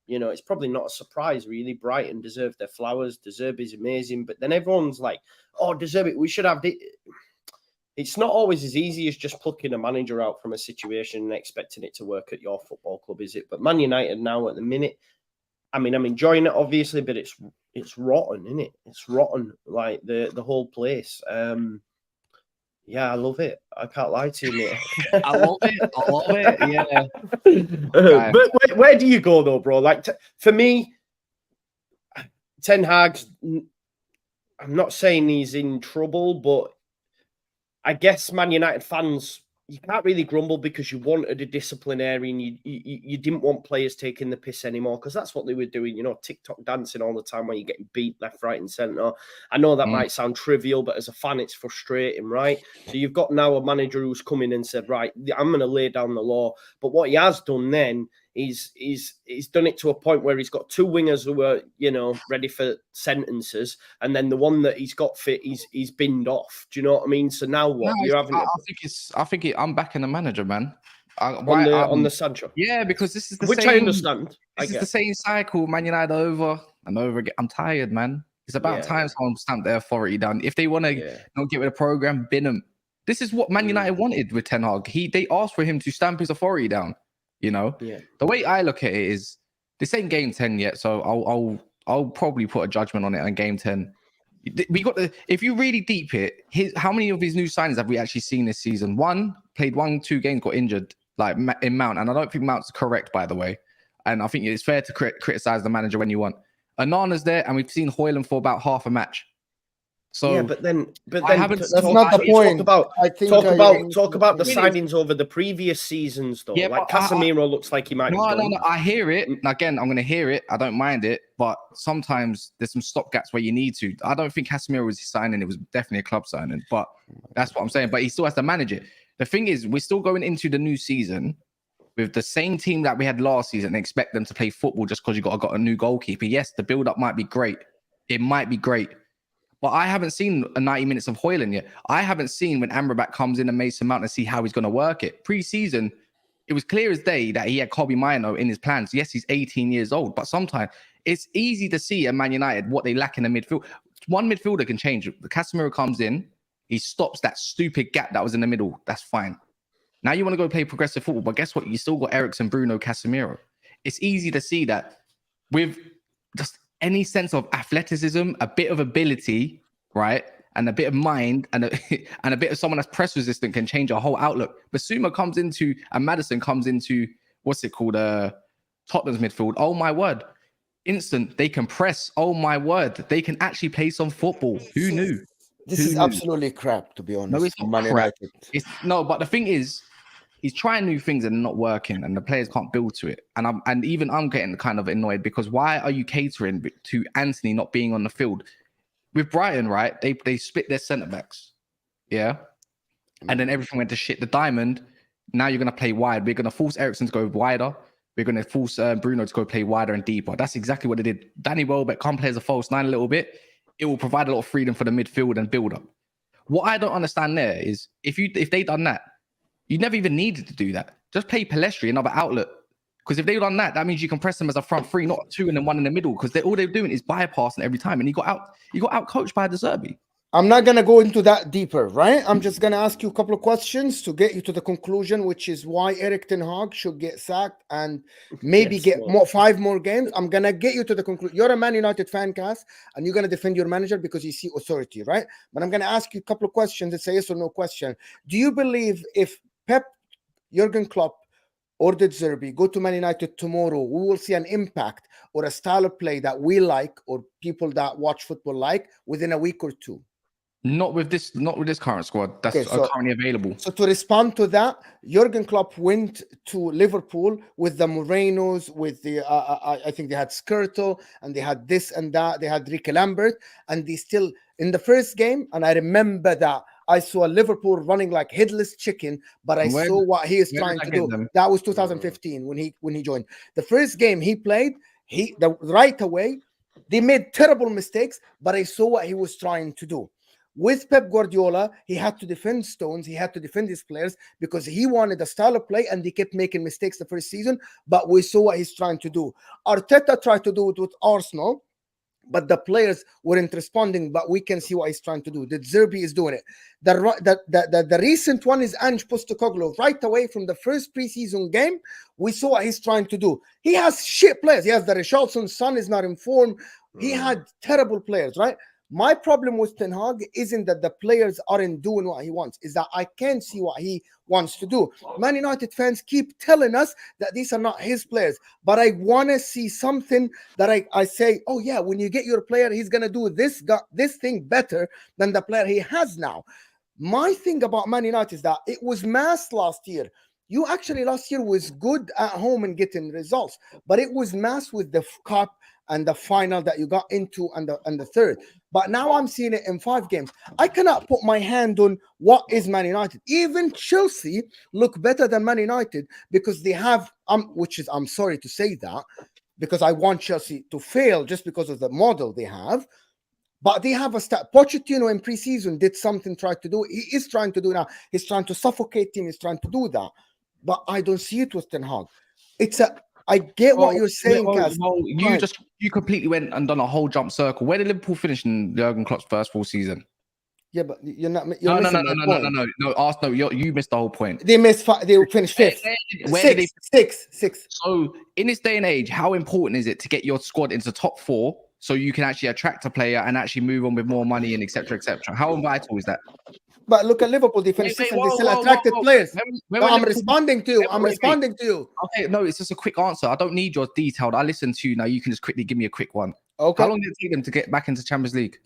You know, it's probably not a surprise, really. Brighton deserve their flowers. De Zerbi is amazing. But then everyone's like, oh, De Zerbi, we should have... It's not always as easy as just plucking a manager out from a situation and expecting it to work at your football club, is it? But Man United now, at the minute, I mean, I'm enjoying it, obviously, but it's rotten, isn't it? It's rotten, like the whole place. Yeah, I love it. I can't lie to you, mate. I love it. Yeah. But where do you go, though, bro? Like, for me, Ten Hag's, I'm not saying he's in trouble, but I guess Man United fans, you can't really grumble because you wanted a disciplinarian. You didn't want players taking the piss anymore because that's what they were doing, you know, TikTok dancing all the time when you're getting beat left, right, and centre. I know that might sound trivial, but as a fan, it's frustrating, right? So you've got now a manager who's come in and said, right, I'm going to lay down the law. But what he has done then is he's done it to a point where he's got 2 wingers who are, you know, ready for sentences, and then the one that he's got fit, he's binned off. Do you know what I mean? So now what? No, You're having I'm backing the manager, man. On the Sancho. Yeah, because this is the which same. I understand. This is the same cycle. Man United over and over again. I'm tired, man. It's about time someone stamped their authority down. If they want to not get with the program, bin them. This is what Man United wanted with Ten Hag. They asked for him to stamp his authority down. You know, the way I look at it is this ain't game 10 yet, so I'll probably put a judgment on it on game 10. We got if you really deep it, how many of his new signings have we actually seen this season? Played 1-2 games, got injured, like in Mount, and I don't think Mount's correct, by the way. And I think it's fair to criticize the manager when you want. Anana's there, and we've seen Højlund for about half a match. So but then that's not the point. Talk about the signings over the previous seasons, though. Yeah, like Casemiro looks like he might. No. I hear it. And again, I'm going to hear it. I don't mind it, but sometimes there's some stopgaps where you need to. I don't think Casemiro was signing. It was definitely a club signing, but that's what I'm saying. But he still has to manage it. The thing is, we're still going into the new season with the same team that we had last season and expect them to play football just because you got a new goalkeeper. Yes, the build-up might be great. It might be great. But I haven't seen a 90 minutes of Hoyland yet. I haven't seen when Amrabat comes in and Mason Mount and see how he's going to work it. Pre-season, it was clear as day that he had Kobe Mino in his plans. Yes, he's 18 years old, but sometimes it's easy to see at Man United what they lack in the midfield. One midfielder can change it. Casemiro comes in, he stops that stupid gap that was in the middle. That's fine. Now you want to go play progressive football, but guess what? You still got Eriksen, Bruno, Casemiro. It's easy to see that with just any sense of athleticism, a bit of ability, right, and a bit of mind, and a bit of someone that's press resistant can change a whole outlook. Basuma comes into, and Maddison comes into, what's it called, Tottenham's midfield. Oh my word. Instant, they can press. Oh my word. They can actually play some football. Who knew? This is absolutely crap, to be honest. No, it's not crap. But the thing is, he's trying new things and not working, and the players can't build to it. And even I'm getting kind of annoyed because why are you catering to Anthony not being on the field? With Brighton, right? They split their centre backs, yeah, and then everything went to shit. The diamond. Now you're gonna play wide. We're gonna force Eriksen to go wider. We're gonna force Bruno to go play wider and deeper. That's exactly what they did. Danny Welbeck can't play as a false nine a little bit. It will provide a lot of freedom for the midfield and build up. What I don't understand there is if they done that, you never even needed to do that. Just play Pelestri, another outlet. Because if they've done that, that means you can press them as a front three, not two and then one in the middle. Because all they're doing is bypassing every time. And you got out coached by De Zerbi. I'm not gonna go into that deeper, right? I'm just gonna ask you a couple of questions to get you to the conclusion, which is why Erik ten Hag should get sacked and maybe get 5 more games. I'm gonna get you to the conclusion. You're a Man United fan, Cass, and you're gonna defend your manager because you see authority, right? But I'm gonna ask you a couple of questions. It's a yes or no question. Do you believe if Pep, Jurgen Klopp, or De Zerbi go to Man United tomorrow, we will see an impact or a style of play that we like or people that watch football like within a week or two? Not with this current squad that's currently available. So to respond to that, Jurgen Klopp went to Liverpool with the Morenos, with the I think they had Skirtle, and they had this and that. They had Ricky Lambert, and they still in the first game. And I remember that I saw Liverpool running like headless chicken, but I saw what he is trying to do. That was 2015 when he joined. The first game he played, right away they made terrible mistakes, but I saw what he was trying to do. With Pep Guardiola, he had to defend Stones. He had to defend his players because he wanted a style of play, and they kept making mistakes the first season. But we saw what he's trying to do. Arteta tried to do it with Arsenal, but the players weren't responding. But we can see what he's trying to do. The Zerbi is doing it. The recent one is Ange Postecoglou. Right away from the first preseason game, we saw what he's trying to do. He has shit players. He has the Richardson's son is not in form. He had terrible players, right? My problem with Ten Hag isn't that the players aren't doing what he wants, is that I can't see what he wants to do. Man United fans keep telling us that these are not his players, but I want to see something that I say, oh yeah, when you get your player, he's going to do this thing better than the player he has now. My thing about Man United is that it was masked last year. You actually last year was good at home and getting results, but it was masked with the cup and the final that you got into and the third. But now I'm seeing it in 5 games. I cannot put my hand on what is Man United. Even Chelsea look better than Man United because they have, I'm sorry to say that, because I want Chelsea to fail just because of the model they have. But they have a Pochettino in preseason did something, tried to do. He is trying to do now. He's trying to suffocate him. He's trying to do that. But I don't see it with Ten Hag. I get what you're saying, Kaz. You completely went and done a whole jump circle. Where did Liverpool finish in Jurgen Klopp's first full season? Yeah, but you're not. No. Arsenal, you missed the whole point. They missed. They finished 5th. Sixth. So in this day and age, how important is it to get your squad into top 4 so you can actually attract a player and actually move on with more money and etc. etc. How vital is that? But look at Liverpool. They finished 6th and they still attracted players. I'm responding to you. I'm responding to you. Okay, no, it's just a quick answer. I don't need your detailed. I listen to you now. You can just quickly give me a quick one. Okay. How long did it take them to get back into Champions League?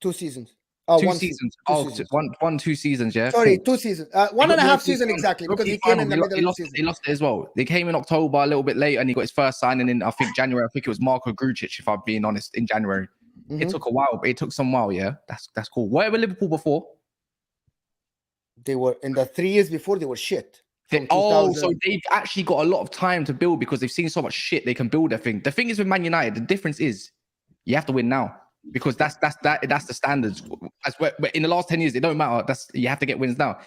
2 seasons. 2 seasons. 2 seasons, yeah? Sorry, 2 seasons. 1.5 seasons exactly, because he came in the middle of the season. He lost it as well. They came in October a little bit late, and he got his first signing in, I think, January. I think it was Marko Grujic, if I'm being honest, in January. It took a while, but it took some while, yeah? That's cool. Where were Liverpool before? They were, in the 3 years before, they were shit. So they've actually got a lot of time to build because they've seen so much shit, they can build their thing. The thing is with Man United, the difference is you have to win now. because that's the standards. In the last 10 years, it don't matter. You have to get wins now.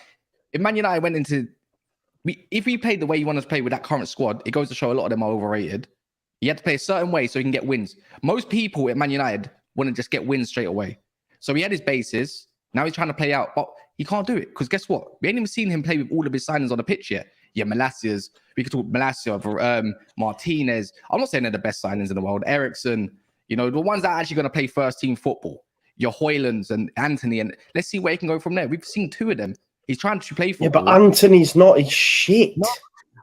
If Man United went into, if we played the way you want us to play with that current squad, it goes to show a lot of them are overrated. You have to play a certain way so you can get wins. Most people at Man United want to just get wins straight away. So he had his bases. Now he's trying to play out, but he can't do it because guess what? We ain't even seen him play with all of his signings on the pitch yet. Yeah, Malacia's. We could talk Malacia, Martinez. I'm not saying they're the best signings in the world. Ericsson, the ones that are actually going to play first team football. Your Hoylands and Anthony, and let's see where he can go from there. We've seen 2 of them. He's trying to play football. Yeah, but Anthony's not his shit.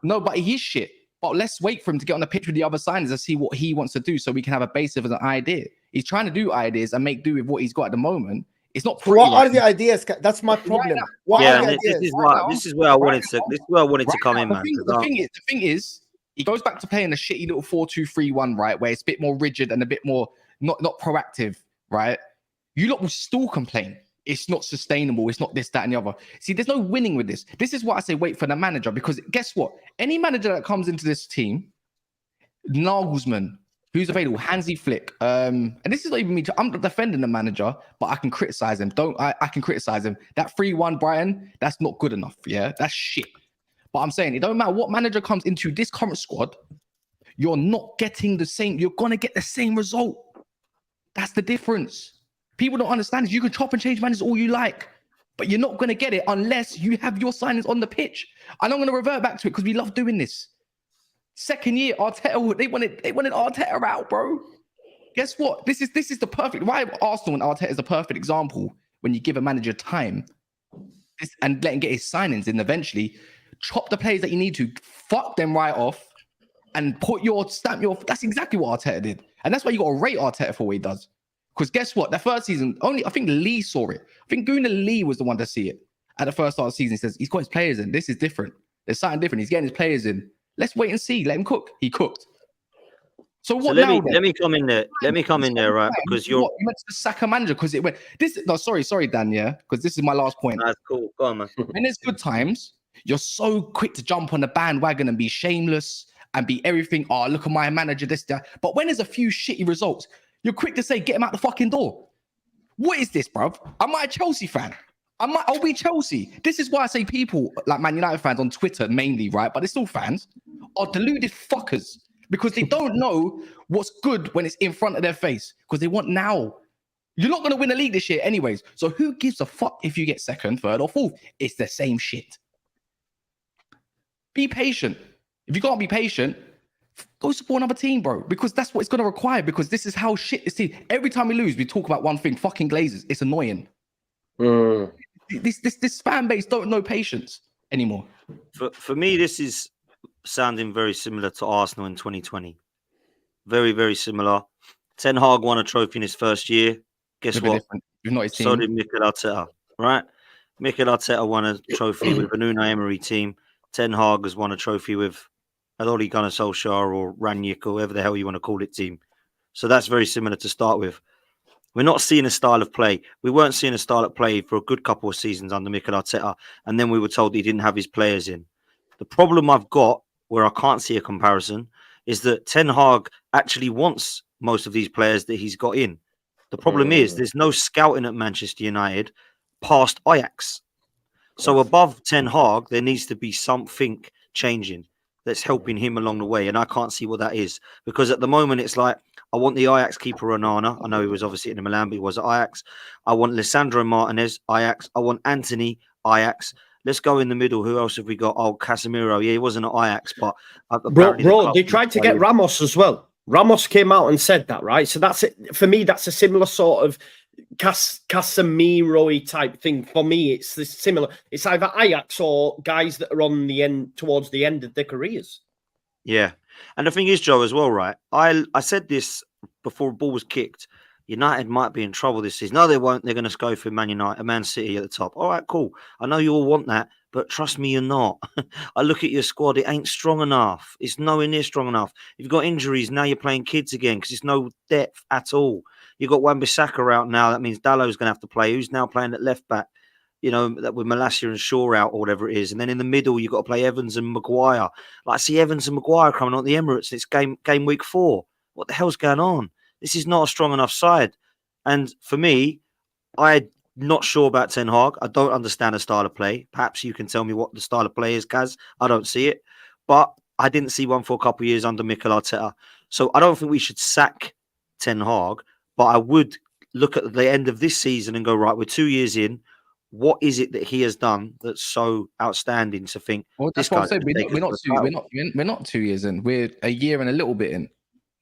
No, but he's shit. But let's wait for him to get on the pitch with the other signings and see what he wants to do so we can have a base of an idea. He's trying to do ideas and make do with what he's got at the moment. It's not pretty. What are the ideas? That's my problem. What are the ideas? This is where I wanted to come in, man. The thing is, he goes back to playing a shitty little 4-2-3-1, right, where it's a bit more rigid and a bit more not proactive, right? You lot will still complain. It's not sustainable. It's not this, that, and the other. See, there's no winning with this. This is why I say wait for the manager, because guess what? Any manager that comes into this team, Nagelsmann, who's available, Hansi Flick, and this is not even me. I'm not defending the manager, but I can criticize him. I can criticize him. That 3-1 Brighton, that's not good enough. Yeah, that's shit. But I'm saying it don't matter what manager comes into this current squad, you're not getting the same. You're gonna get the same result. That's the difference. People don't understand this. You can chop and change managers all you like, but you're not going to get it unless you have your signings on the pitch. And I'm going to revert back to it because we love doing this. Second year, Arteta, they wanted Arteta out, bro. Guess what? This is the perfect. Why Arsenal and Arteta is the perfect example when you give a manager time and let him get his signings in. Eventually, chop the players that you need to, fuck them right off, and put your stamp. That's exactly what Arteta did, and that's why you got to rate Arteta for what he does. Because guess what? The first season, I think Lee saw it. I think Gunnar Lee was the one to see it. At the first start of the season, he says, he's got his players in. This is different. There's something different. He's getting his players in. Let's wait and see. Let him cook. He cooked. So what let now? Let me come in there. Let me come in there, right? Because you meant to sack a manager because it went. Sorry, Dan, yeah? Because this is my last point. That's cool. Go on, man. When there's good times, you're so quick to jump on the bandwagon and be shameless and be everything. Oh, look at my manager, this, that. But when there's a few shitty results, you're quick to say, get him out the fucking door. What is this, bruv? I'm not a Chelsea fan. I'll be Chelsea. This is why I say people like Man United fans on Twitter mainly, right? But they're still fans, are deluded fuckers because they don't know what's good when it's in front of their face because they want now. You're not going to win a league this year anyways. So who gives a fuck if you get second, third, or fourth? It's the same shit. Be patient. If you can't be patient, go support another team, bro, because that's what it's going to require, because this is how shit this is. Every time we lose, we talk about one thing, fucking Glazers. It's annoying. This fan base don't know patience anymore. For me, this is sounding very similar to Arsenal in 2020. Very, very similar. Ten Hag won a trophy in his first year. Guess what? Not his team. So did Mikel Arteta, right? Mikel Arteta won a trophy with an Unai Emery team. Ten Hag has won a trophy with Ole Gunnar Solskjaer or Rangnick or whatever the hell you want to call it team. So that's very similar to start with. We're not seeing a style of play. We weren't seeing a style of play for a good couple of seasons under Mikel Arteta, and then we were told he didn't have his players in. The problem I've got, where I can't see a comparison, is that Ten Hag actually wants most of these players that he's got in. The problem is there's no scouting at Manchester United past Ajax. So above Ten Hag, there needs to be something changing that's helping him along the way. And I can't see what that is. Because at the moment, it's like, I want the Ajax keeper, Onana. I know he was obviously in Milan, but he was at Ajax. I want Lisandro Martinez, Ajax. I want Anthony, Ajax. Let's go in the middle. Who else have we got? Oh, Casemiro. Yeah, he wasn't at Ajax, but... Bro, they tried to get Ramos as well. Ramos came out and said that, right? So that's it. For me, that's a similar sort of Casemiro type thing. For me, it's this similar. It's either Ajax or guys that are on the end, towards the end of their careers. Yeah. And the thing is, Joe, as well, right? I said this before the ball was kicked. United might be in trouble this season. No, they won't. They're going to go for Man City at the top. All right, cool. I know you all want that, but trust me, you're not. I look at your squad. It ain't strong enough. It's nowhere near strong enough. You've got injuries. Now you're playing kids again because there's no depth at all. You've got Wan-Bissaka out now. That means Dallow's going to have to play. Who's now playing at left back? You know, with Malacia and Shaw out or whatever it is. And then in the middle, you've got to play Evans and Maguire. Like, I see Evans and Maguire coming on the Emirates. It's game week 4. What the hell's going on? This is not a strong enough side. And for me, I'm not sure about Ten Hag. I don't understand the style of play. Perhaps you can tell me what the style of play is, Kaz. I don't see it. But I didn't see one for a couple of years under Mikel Arteta. So I don't think we should sack Ten Hag, but I would look at the end of this season and go, right, we're 2 years in. What is it that he has done that's so outstanding to think Well, this that's what I'm guy's saying. gonna take us to the title? We're not 2 years in. We're a year and a little bit in.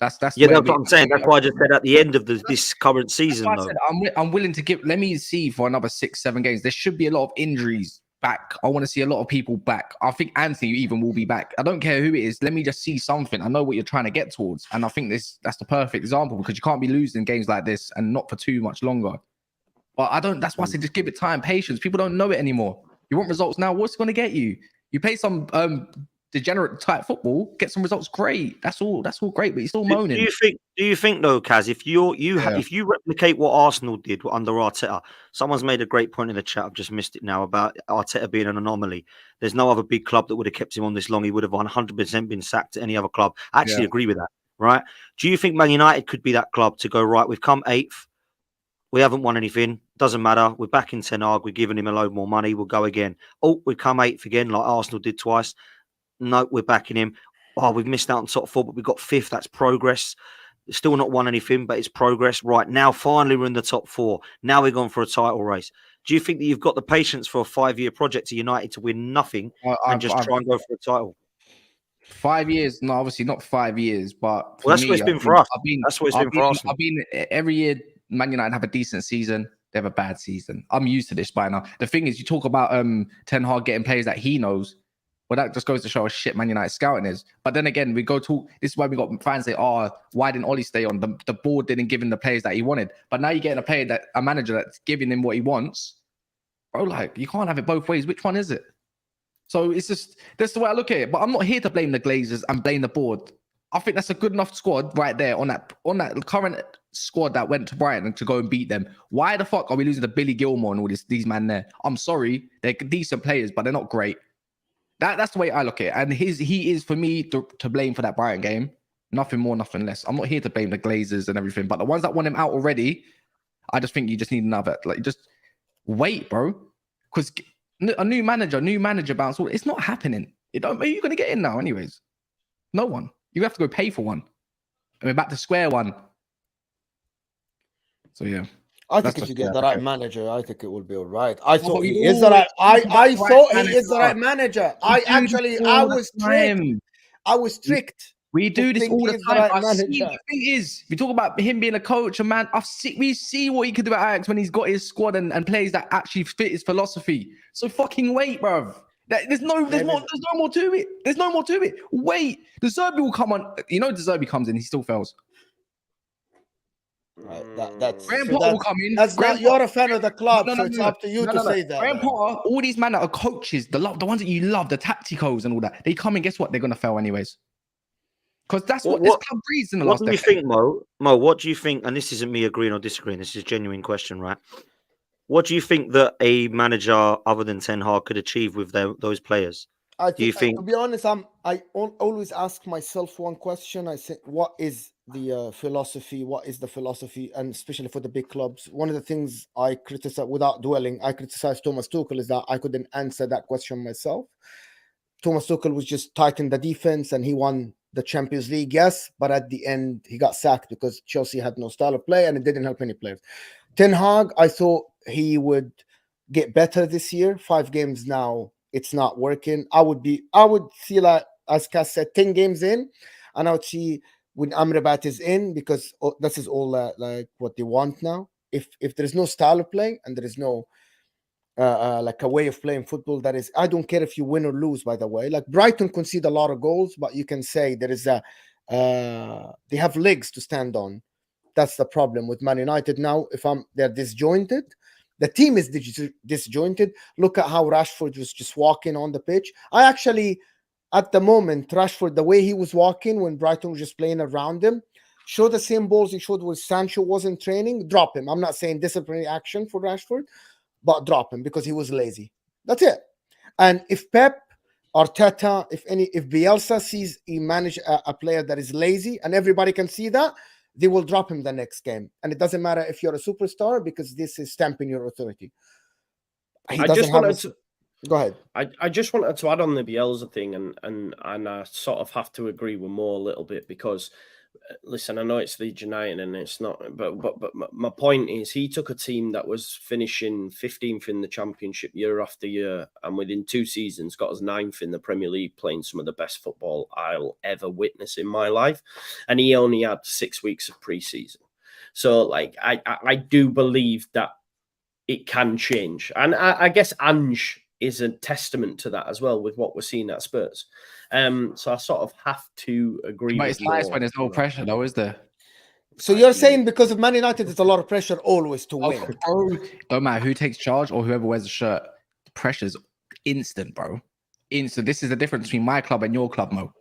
That's Yeah, where that's what I'm saying. That's why I just said at the end of this current That's season, why I though. said I'm willing to give. Let me see for another 6-7 games. There should be a lot of injuries back. I want to see a lot of people back. I think Anthony even will be back. I don't care who it is. Let me just see something. I know what you're trying to get towards, and I think that's the perfect example because you can't be losing games like this and not for too much longer. But I don't. That's why I say just give it time, patience. People don't know it anymore. You want results now. What's going to get you? You play some degenerate type football, get some results. Great. That's all great. But you're still moaning. Do you think though, Kaz, if you replicate what Arsenal did under Arteta, someone's made a great point in the chat. I've just missed it now about Arteta being an anomaly. There's no other big club that would have kept him on this long. He would have 100% been sacked at any other club. I actually agree with that. Right? Do you think Man United could be that club to go, right, we've come 8th. We haven't won anything. Doesn't matter. We're back in Ten Hag. We're giving him a load more money. We'll go again. Oh, we come 8th again, like Arsenal did twice. No, we're backing him. Oh, we've missed out on top 4, but we got 5th. That's progress. Still not won anything, but it's progress. Right now, finally, we're in the top 4. Now we're going for a title race. Do you think that you've got the patience for a 5-year project to United to win nothing and just try and go for a title? 5 years, no, obviously not 5 years, but that's what it's been for us. That's what it's been for us. I've been every year. Man United have a decent season. They have a bad season. I'm used to this by now. The thing is, you talk about Ten Hag getting players that he knows. Well, that just goes to show how shit Man United scouting is. But then again, we go talk. This is why we got fans say, "Oh, why didn't Ollie stay on?" The board didn't give him the players that he wanted. But now you're getting a manager that's giving him what he wants, bro. Like you can't have it both ways. Which one is it? So it's just that's the way I look at it. But I'm not here to blame the Glazers and blame the board. I think that's a good enough squad right there on that current squad that went to Brighton to go and beat them. Why the fuck are we losing to Billy Gilmore and all these men there? I'm sorry, they're decent players, but they're not great. That's the way I look at it. And he is for me to blame for that Brighton game. Nothing more, nothing less. I'm not here to blame the Glazers and everything, but the ones that want him out already, I just think you just need another. Like just wait, bro, because a new manager bounce. It's not happening. You're gonna get in now, anyways. No one. You have to go pay for one. And we're back to square one. So yeah. I think if you get the right manager, I think it will be all right. I thought he is the right. I thought he is the right manager. I was tricked. We do this all the time. The thing is, we talk about him being a coach, and man, we see what he could do at Ajax when he's got his squad and players that actually fit his philosophy. So fucking wait, bruv. There's no more to it. There's no more to it. Wait, the Zerbi will come on. You know, the Zerbi comes in, he still fails. Right, that's Graham Potter will come in. You're a fan of the club, so it's up to you to say that. Graham Potter, all these men that are coaches, the ones that you love, the tacticos and all that, they come in. Guess what? They're gonna fail anyways. Because that's what this club breeds in the last decade. What do you think, Mo? Mo, what do you think? And this isn't me agreeing or disagreeing. This is a genuine question, right? What do you think that a manager other than Ten Hag could achieve with those players? Do you think? To be honest, I always ask myself one question. I say, what is the philosophy? What is the philosophy? And especially for the big clubs, one of the things I criticize, without dwelling, I criticize Thomas Tuchel is that I couldn't answer that question myself. Thomas Tuchel was just tighten the defense and he won the Champions League, yes, but at the end he got sacked because Chelsea had no style of play and it didn't help any players. Ten Hag, I thought he would get better this year. 5 games now, it's not working. I would see, like as Cass said, 10 games in, and I would see when Amrabat is in, because this is all like what they want now. If there is no style of play and there is no like a way of playing football, that is, I don't care if you win or lose, by the way. Like Brighton concede a lot of goals, but you can say there is they have legs to stand on. That's the problem with Man United now. They're disjointed. The team is disjointed. Look at how Rashford was just walking on the pitch. I actually, at the moment, Rashford, the way he was walking when Brighton was just playing around him, show the same balls he showed when Sancho was in training. Drop him. I'm not saying disciplinary action for Rashford, but drop him because he was lazy. That's it. And if Pep, Arteta, if Bielsa sees he manage a player that is lazy, and everybody can see that, they will drop him the next game. And it doesn't matter if you're a superstar because this is stamping your authority. He I doesn't just have wanted to. Go ahead. I just wanted to add on the Bielsa thing, and I sort of have to agree with Mo a little bit because, listen, I know it's Leeds United and it's not, but my point is he took a team that was finishing 15th in the Championship year after year, and within 2 seasons got us 9th in the Premier League, playing some of the best football I'll ever witness in my life, and he only had 6 weeks of pre-season. So, like, I do believe that it can change, and I guess Ange is a testament to that as well with what we're seeing at Spurs. So I sort of have to agree. But it's nice when there's no pressure, though, is there? So you're saying because of Man United, there's a lot of pressure always to win. Bro, don't matter who takes charge or whoever wears the shirt, the pressure's instant, bro. Instant. This is the difference between my club and your club, Mo.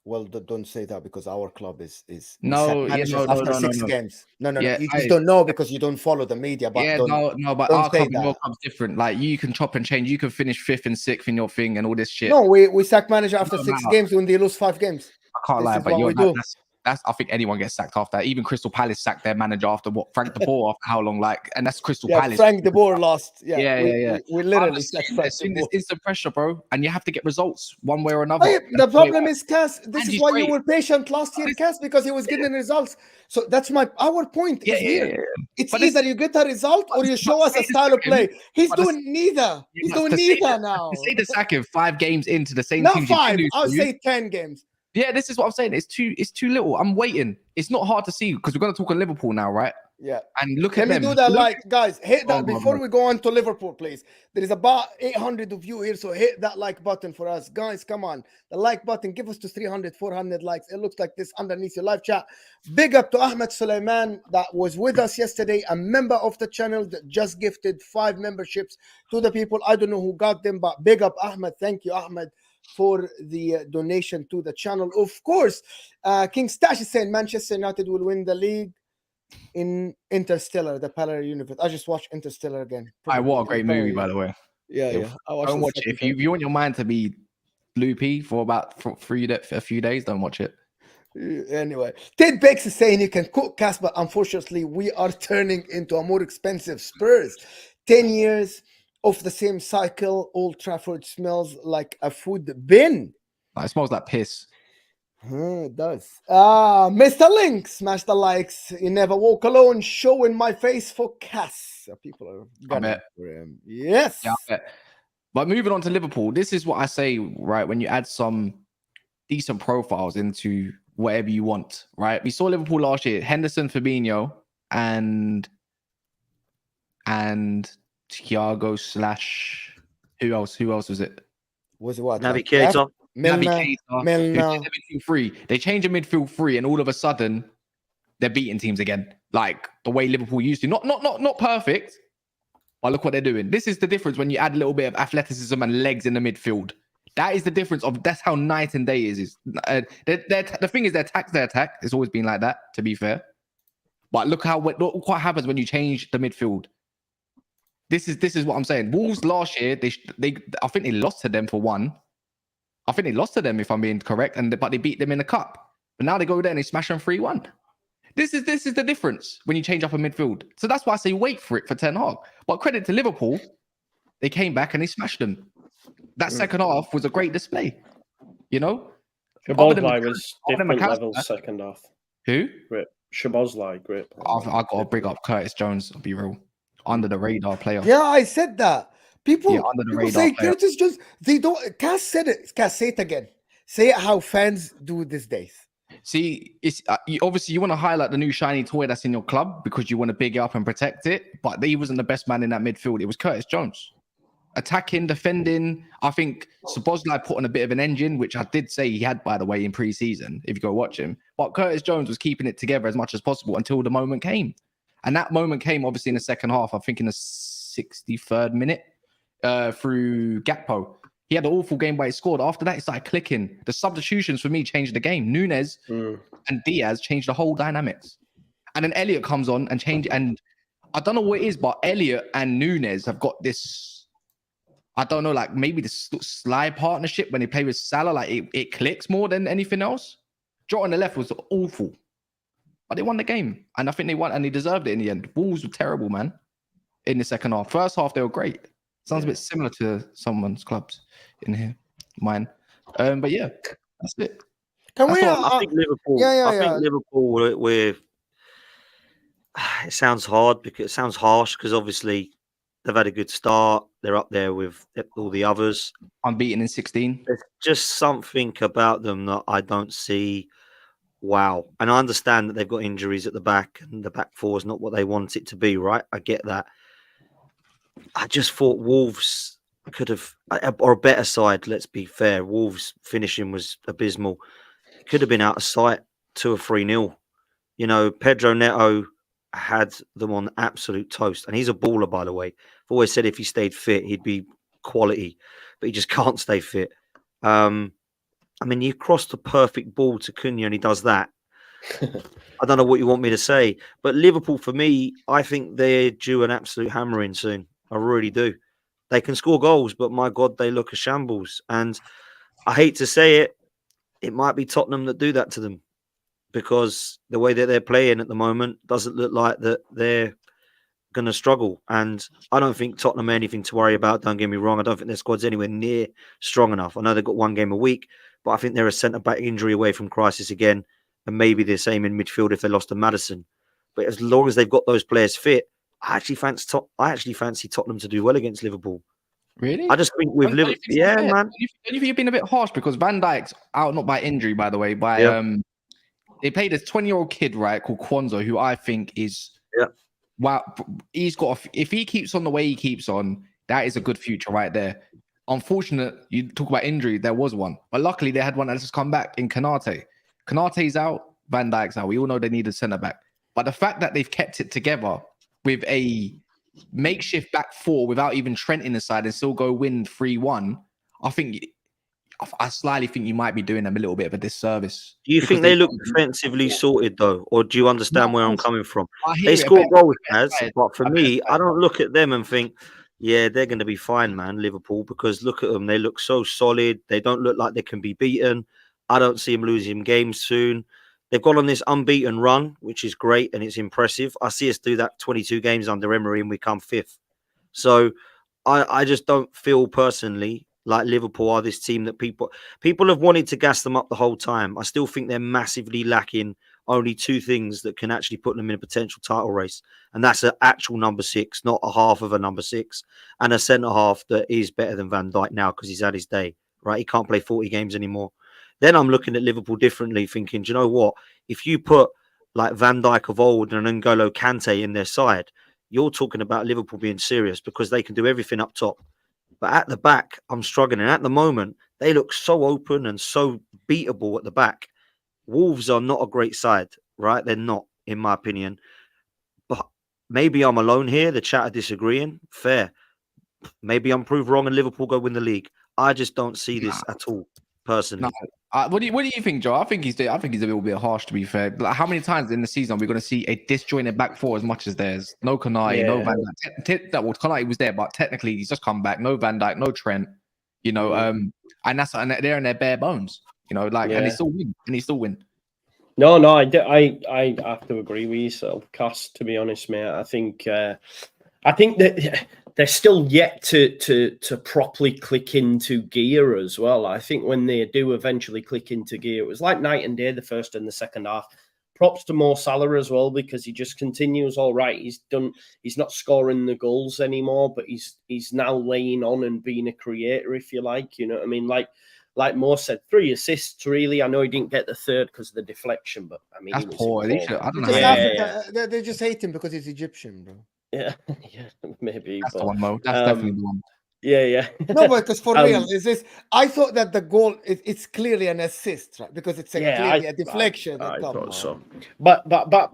Well, don't say that because our club is No, yeah, managers no, after no, 6 no. games. No, Yeah, you just don't know because you don't follow the media. But yeah, don't but don't our say club and your that. club's different. Like you can chop and change. You can finish 5th and 6th in your thing and all this shit. No, we sack manager after No, 6 no. games when they lose 5 games. I can't This lie, is but what you're we do. that's I think anyone gets sacked after that. Even Crystal Palace sacked their manager after what Frank de Boer after how long? Like, and that's Crystal Yeah, Palace. Frank de Boer lost. Yeah. We I'm literally just sacked saying, Frank there's de Boer. instant pressure, bro, and you have to get results one way or another. Hey, the problem is, Cass, this is Andy's why great. you were patient last year, Cass, because he was getting results. So that's our point is here. It's But either you get a result or you show us a style of play. He's doing neither. He's doing neither now. To say the sacking 5 games into the same Not teams you 5. lose I'll to. say 10 games. Yeah, this is what I'm saying. It's too little. I'm waiting. It's not hard to see because we're gonna talk on Liverpool now, right? Yeah. And look Let at me them. do that. Guys, hit that Oh, before man. we go on to Liverpool, please. There is about 800 of you here, so hit that like button for us. Guys, come on. The like button, give us to 300, 400 likes. It looks like this underneath your live chat. Big up to Ahmed Suleiman that was with us yesterday, a member of the channel that just gifted 5 memberships to the people. I don't know who got them, but big up Ahmed. Thank you, Ahmed, for the donation to the channel. Of course, King Stash is saying Manchester United will win the league in Interstellar, the parallel universe. I just watched Interstellar again. What a great movie, by the way. Yeah. Don't watch it. If you want your mind to be loopy for a few days, don't watch it. Anyway, Ted Bakes is saying you can cook Cass, but unfortunately, we are turning into a more expensive Spurs. 10 years of the same cycle. Old Trafford smells like a food bin. It smells like piss. It does. Mr. Link, smash the likes. You never walk alone. Showing my face for Cass. People are gunning for him. Yes. Yeah, I bet. But moving on to Liverpool, this is what I say, right? When you add some decent profiles into whatever you want, right? We saw Liverpool last year: Henderson, Fabinho, and Thiago / who else? Who else was it? Was it what? Navigator. Milner. They change a midfield 3, and all of a sudden they're beating teams again, like the way Liverpool used to. Not perfect, but look what they're doing. This is the difference when you add a little bit of athleticism and legs in the midfield. That is the difference that's how night and day is. The thing is, their attack. It's always been like that, to be fair. But look what happens when you change the midfield. This is what I'm saying. Wolves last year, I think they lost to them for 1. I think they lost to them, if I'm being correct, but they beat them in the cup. But now they go there and they smash them 3-1. This is the difference when you change up a midfield. So that's why I say wait for it for Ten Hag. But credit to Liverpool, they came back and they smashed them. That second half was a great display. You know, Szoboszlai was different levels second half. Who? Great. Szoboszlai, great. I got to bring up Curtis Jones. I'll be real, under the radar player. Yeah, I said that. People say player. Curtis Jones. They don't. Cass said it. Cass, say it again. Say it how fans do these days. See, it's obviously you want to highlight the new shiny toy that's in your club because you want to big it up and protect it. But he wasn't the best man in that midfield. It was Curtis Jones, attacking, defending. I think Szoboszlai put on a bit of an engine, which I did say he had, by the way, in pre-season. If you go watch him, but Curtis Jones was keeping it together as much as possible until the moment came, and that moment came obviously in the second half. I think in the 63rd minute. Through Gakpo. He had an awful game where he scored. After that, it started clicking. The substitutions for me changed the game. Nunes and Diaz changed the whole dynamics. And then Elliott comes on and changed. And I don't know what it is, but Elliott and Nunes have got this, I don't know, like maybe this slide partnership when they play with Salah. Like it clicks more than anything else. Jota on the left was awful. but they won the game, and I think they won, and they deserved it in the end. Wolves were terrible, man. In the second half, first half they were great. Sounds a bit similar to someone's clubs in here, mine. But yeah, that's it. Can we? I think Liverpool. I think Liverpool. We're. It sounds hard because it sounds harsh because obviously they've had a good start. They're up there with all the others. Unbeaten in 16. There's just something about them that I don't see. Wow. And I understand that they've got injuries at the back and the back four is not what they want it to be, right? I get that. I just thought Wolves could have, or a better side, let's be fair. Wolves' finishing was abysmal. It could have been out of sight, 2 or 3-0. You know, Pedro Neto had them on absolute toast. And he's a baller, by the way. I've always said if he stayed fit, he'd be quality. But he just can't stay fit. I mean, you cross the perfect ball to Cunha and he does that. I don't know what you want me to say. But Liverpool, for me, I think they're due an absolute hammering soon. I really do. They can score goals, but my God, they look a shambles. And I hate to say it, it might be Tottenham that do that to them because the way that they're playing at the moment doesn't look like that they're going to struggle. And I don't think Tottenham are anything to worry about. Don't get me wrong. I don't think their squad's anywhere near strong enough. I know they've got 1 game a week, but I think they're a centre-back injury away from crisis again. And maybe the same in midfield if they lost to Maddison. But as long as they've got those players fit, I actually fancy Tottenham to do well against Liverpool. Really? I just think with Liverpool, yeah, man. Don't you think you've been a bit harsh because Van Dijk's out not by injury, by the way, they played this 20-year-old kid, right, called Kwanzaa, who I think is wow. He's got if he keeps on the way he keeps on, that is a good future right there. Unfortunate, you talk about injury, there was one, but luckily they had one that's just come back in Kanate. Kanate's out, Van Dijk's out. We all know they need a centre back, but the fact that they've kept it together with a makeshift back four without even Trent in the side and still go win 3-1, I slightly think you might be doing them a little bit of a disservice. Do you think they look defensively sorted though, or do you understand where I'm coming from? They score goals, but for me, I don't look at them and think, yeah, they're going to be fine, man, Liverpool, because look at them. They look so solid. They don't look like they can be beaten. I don't see them losing games soon. They've gone on this unbeaten run, which is great and it's impressive. I see us do that 22 games under Emery and we come 5th. So I just don't feel personally like Liverpool are this team that people have wanted to gas them up the whole time. I still think they're massively lacking only 2 things that can actually put them in a potential title race. And that's an actual number 6, not a half of a number 6, and a centre-half that is better than Van Dijk now because he's had his day, right? He can't play 40 games anymore. Then I'm looking at Liverpool differently, thinking, do you know what? If you put like Van Dijk of old and N'Golo Kante in their side, you're talking about Liverpool being serious because they can do everything up top. But at the back, I'm struggling. And at the moment, they look so open and so beatable at the back. Wolves are not a great side, right? They're not, in my opinion. But maybe I'm alone here. The chat are disagreeing. Fair. Maybe I'm proved wrong and Liverpool go win the league. I just don't see this at all, personally. No. What do you think, Joe? I think he's a little bit harsh, to be fair. Like, how many times in the season are we going to see a disjointed back four as much as theirs? No Konate, no Van Dijk. Konate was there, but technically he's just come back. No Van Dijk, no Trent. You know, and they're in their bare bones. You know, and they still win. No, I have to agree with yourself, Cass. To be honest, mate, I think that they're still yet to properly click into gear as well. I think when they do eventually click into gear, it was like night and day the first and the second half. Props to Mo Salah as well because he just continues all right. He's not scoring the goals anymore, but he's now laying on and being a creator, if you like. You know what I mean? Like Mo said, 3 assists, really. I know he didn't get the third because of the deflection, but I mean, that's poor. I don't know. They just hate him because he's Egyptian, bro. Yeah, maybe. That's the one, Mo. That's definitely the one. Yeah. No, because for real, is this? I thought that the goal it's clearly an assist, right? Because it's clearly a deflection. I thought so. But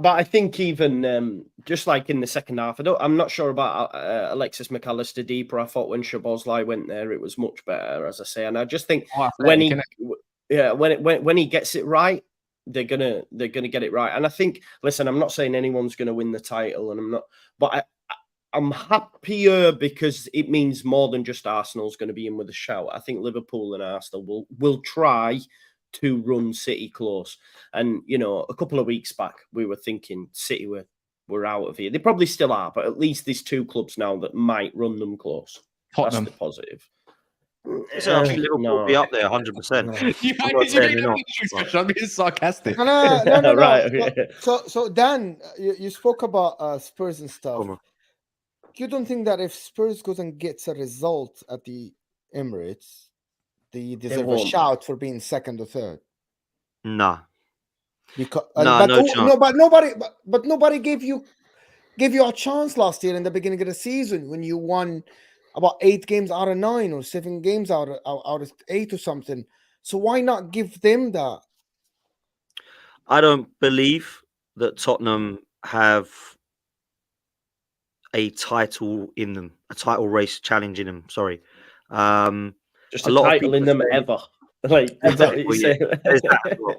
I think even just like in the second half, I'm not sure about Alexis McAllister deeper. I thought when Szoboszlai went there, it was much better, as I say. And I just think when he gets it right, they're gonna get it right. And I think, listen, I'm not saying anyone's gonna win the title, and I'm not, but I'm happier because it means more than just Arsenal's going to be in with a shout. I think Liverpool and Arsenal will try to run City close. And, you know, a couple of weeks back, we were thinking City were out of here. They probably still are, but at least there's 2 clubs now that might run them close. Tottenham. That's the positive. So I think Liverpool will be up there 100%. I'm being sarcastic. No. Right. Okay. So Dan, you spoke about Spurs and stuff. You don't think that if Spurs goes and gets a result at the Emirates, they deserve a shout for being second or third? No. Because no chance. But nobody gave you a chance last year in the beginning of the season when you won about 8 games out of 9 or 7 games out of 8 or something. So why not give them that? I don't believe that Tottenham have a title in them, a title race challenge in them. Sorry. Just a title in them ever. Like, exactly. There's that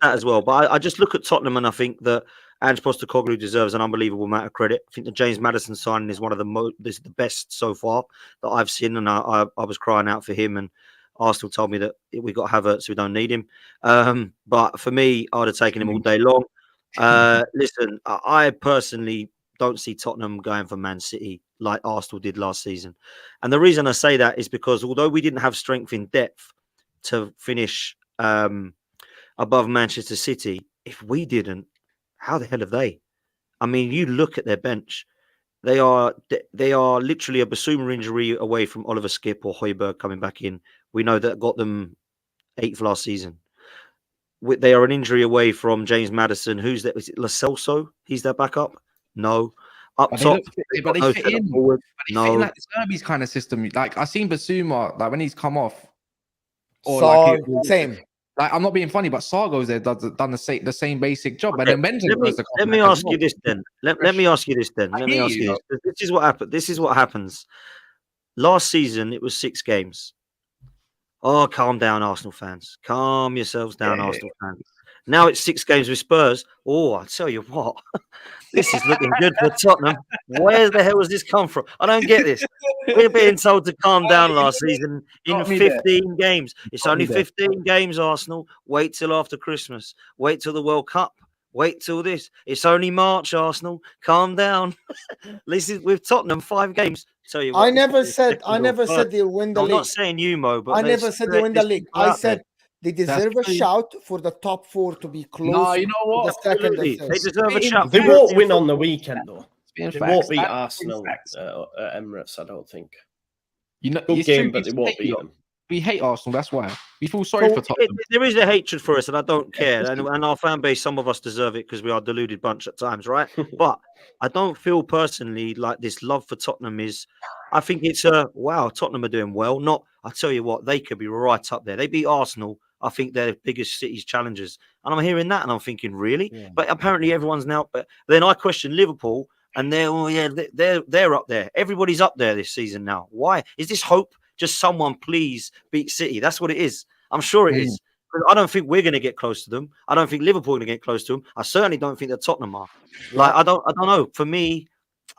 as well. But I just look at Tottenham and I think that Ange Postecoglou deserves an unbelievable amount of credit. I think the James Maddison signing is one of the best so far that I've seen, and I was crying out for him. And Arsenal told me that we got Havertz, we don't need him. But for me, I'd have taken him all day long. Listen, I personally don't see Tottenham going for Man City like Arsenal did last season. And the reason I say that is because although we didn't have strength in depth to finish above Manchester City, if we didn't, how the hell have they? I mean, you look at their bench. They are literally a Basuma injury away from Oliver Skip or Højbjerg coming back in. We know that got them 8th last season. They are an injury away from James Maddison. Who's that? Is it Lo Celso? He's their backup? No. Up top, but they fit in. Forward. They fit in like the Serbi's kind of system. Like I seen Basuma, like when he's come off, or same. Like I'm not being funny, but Sargo's there done the same basic job. Okay. And then let me ask you this then. Let me ask you this then. Let me ask you this. This is what happened. This is what happens. Last season it was 6 games. Oh, calm down, Arsenal fans. Calm yourselves down, Arsenal fans. Now it's 6 games with Spurs. Oh, I tell you what, this is looking good for Tottenham. Where the hell has this come from? I don't get this. We're being told to calm down last season in 15 games. It's only 15 games, Arsenal. Wait till after Christmas. Wait till the World Cup. Wait till this. It's only March, Arsenal. Calm down. Listen, with Tottenham, 5 games. Tell you what, I never said they'll win the league. I'm not saying you, Mo, but I never said they win the league. I said they deserve a shout for the top 4 to be close. No, you know what? They deserve a shout. They won't win on the weekend, though. They facts. won't beat Arsenal at Emirates, I don't think. You know, good game, but they won't beat them. We hate Arsenal. That's why we feel sorry for Tottenham. There is a hatred for us, and I don't care. And our fan base, some of us deserve it because we are a deluded bunch at times, right? But I don't feel personally like this love for Tottenham is. I think it's wow, Tottenham are doing well. Not, I tell you what, they could be right up there. They beat Arsenal. I think they're the biggest City's challengers, and I'm hearing that, and I'm thinking, really? Yeah. But apparently, everyone's now. But then I question Liverpool, and they're up there. Everybody's up there this season now. Why is this hope? Just someone please beat City. That's what it is. I'm sure it is. I don't think we're going to get close to them. I don't think Liverpool are going to get close to them. I certainly don't think that Tottenham are. Like I don't know. For me,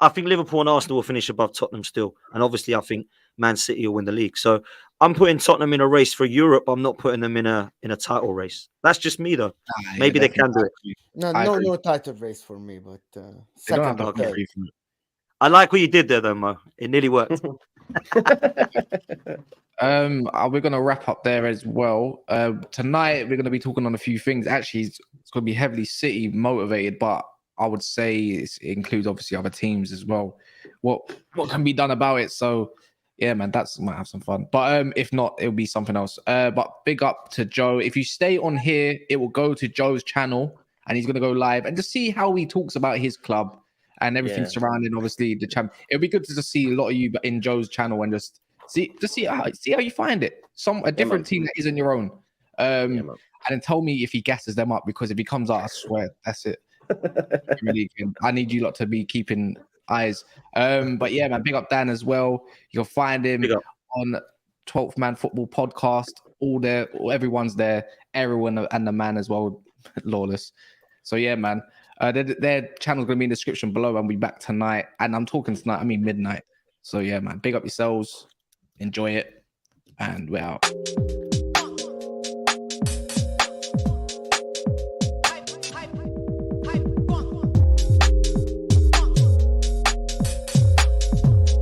I think Liverpool and Arsenal will finish above Tottenham still, and obviously I think Man City will win the league. So I'm putting Tottenham in a race for Europe. I'm not putting them in a title race. That's just me though. Maybe they can do it. No title race for me, but second or third. I like what you did there though, Mo. It nearly worked. We're gonna wrap up there as well. Tonight we're gonna be talking on a few things. Actually, it's gonna be heavily City motivated, but I would say it includes obviously other teams as well. What can be done about it? So yeah, man, that's might have some fun. But if not, it'll be something else. But big up to Joe. If you stay on here, it will go to Joe's channel, and he's gonna go live and just see how he talks about his club and everything surrounding obviously the champ. It'll be good to just see a lot of you in Joe's channel and just see how you find it. A different team that isn't your own. And then tell me if he gasses them up, because if he comes out, I swear that's it. I need you lot to be keeping eyes. But yeah, man, big up Dan as well. You'll find him on 12th Man Football Podcast. Everyone's there. Everyone and the man as well, Lawless. So yeah, man. Their channel's going to be in the description below, and we'll be back tonight. And I'm talking tonight, I mean midnight. So yeah, man, big up yourselves. Enjoy it. And we're out.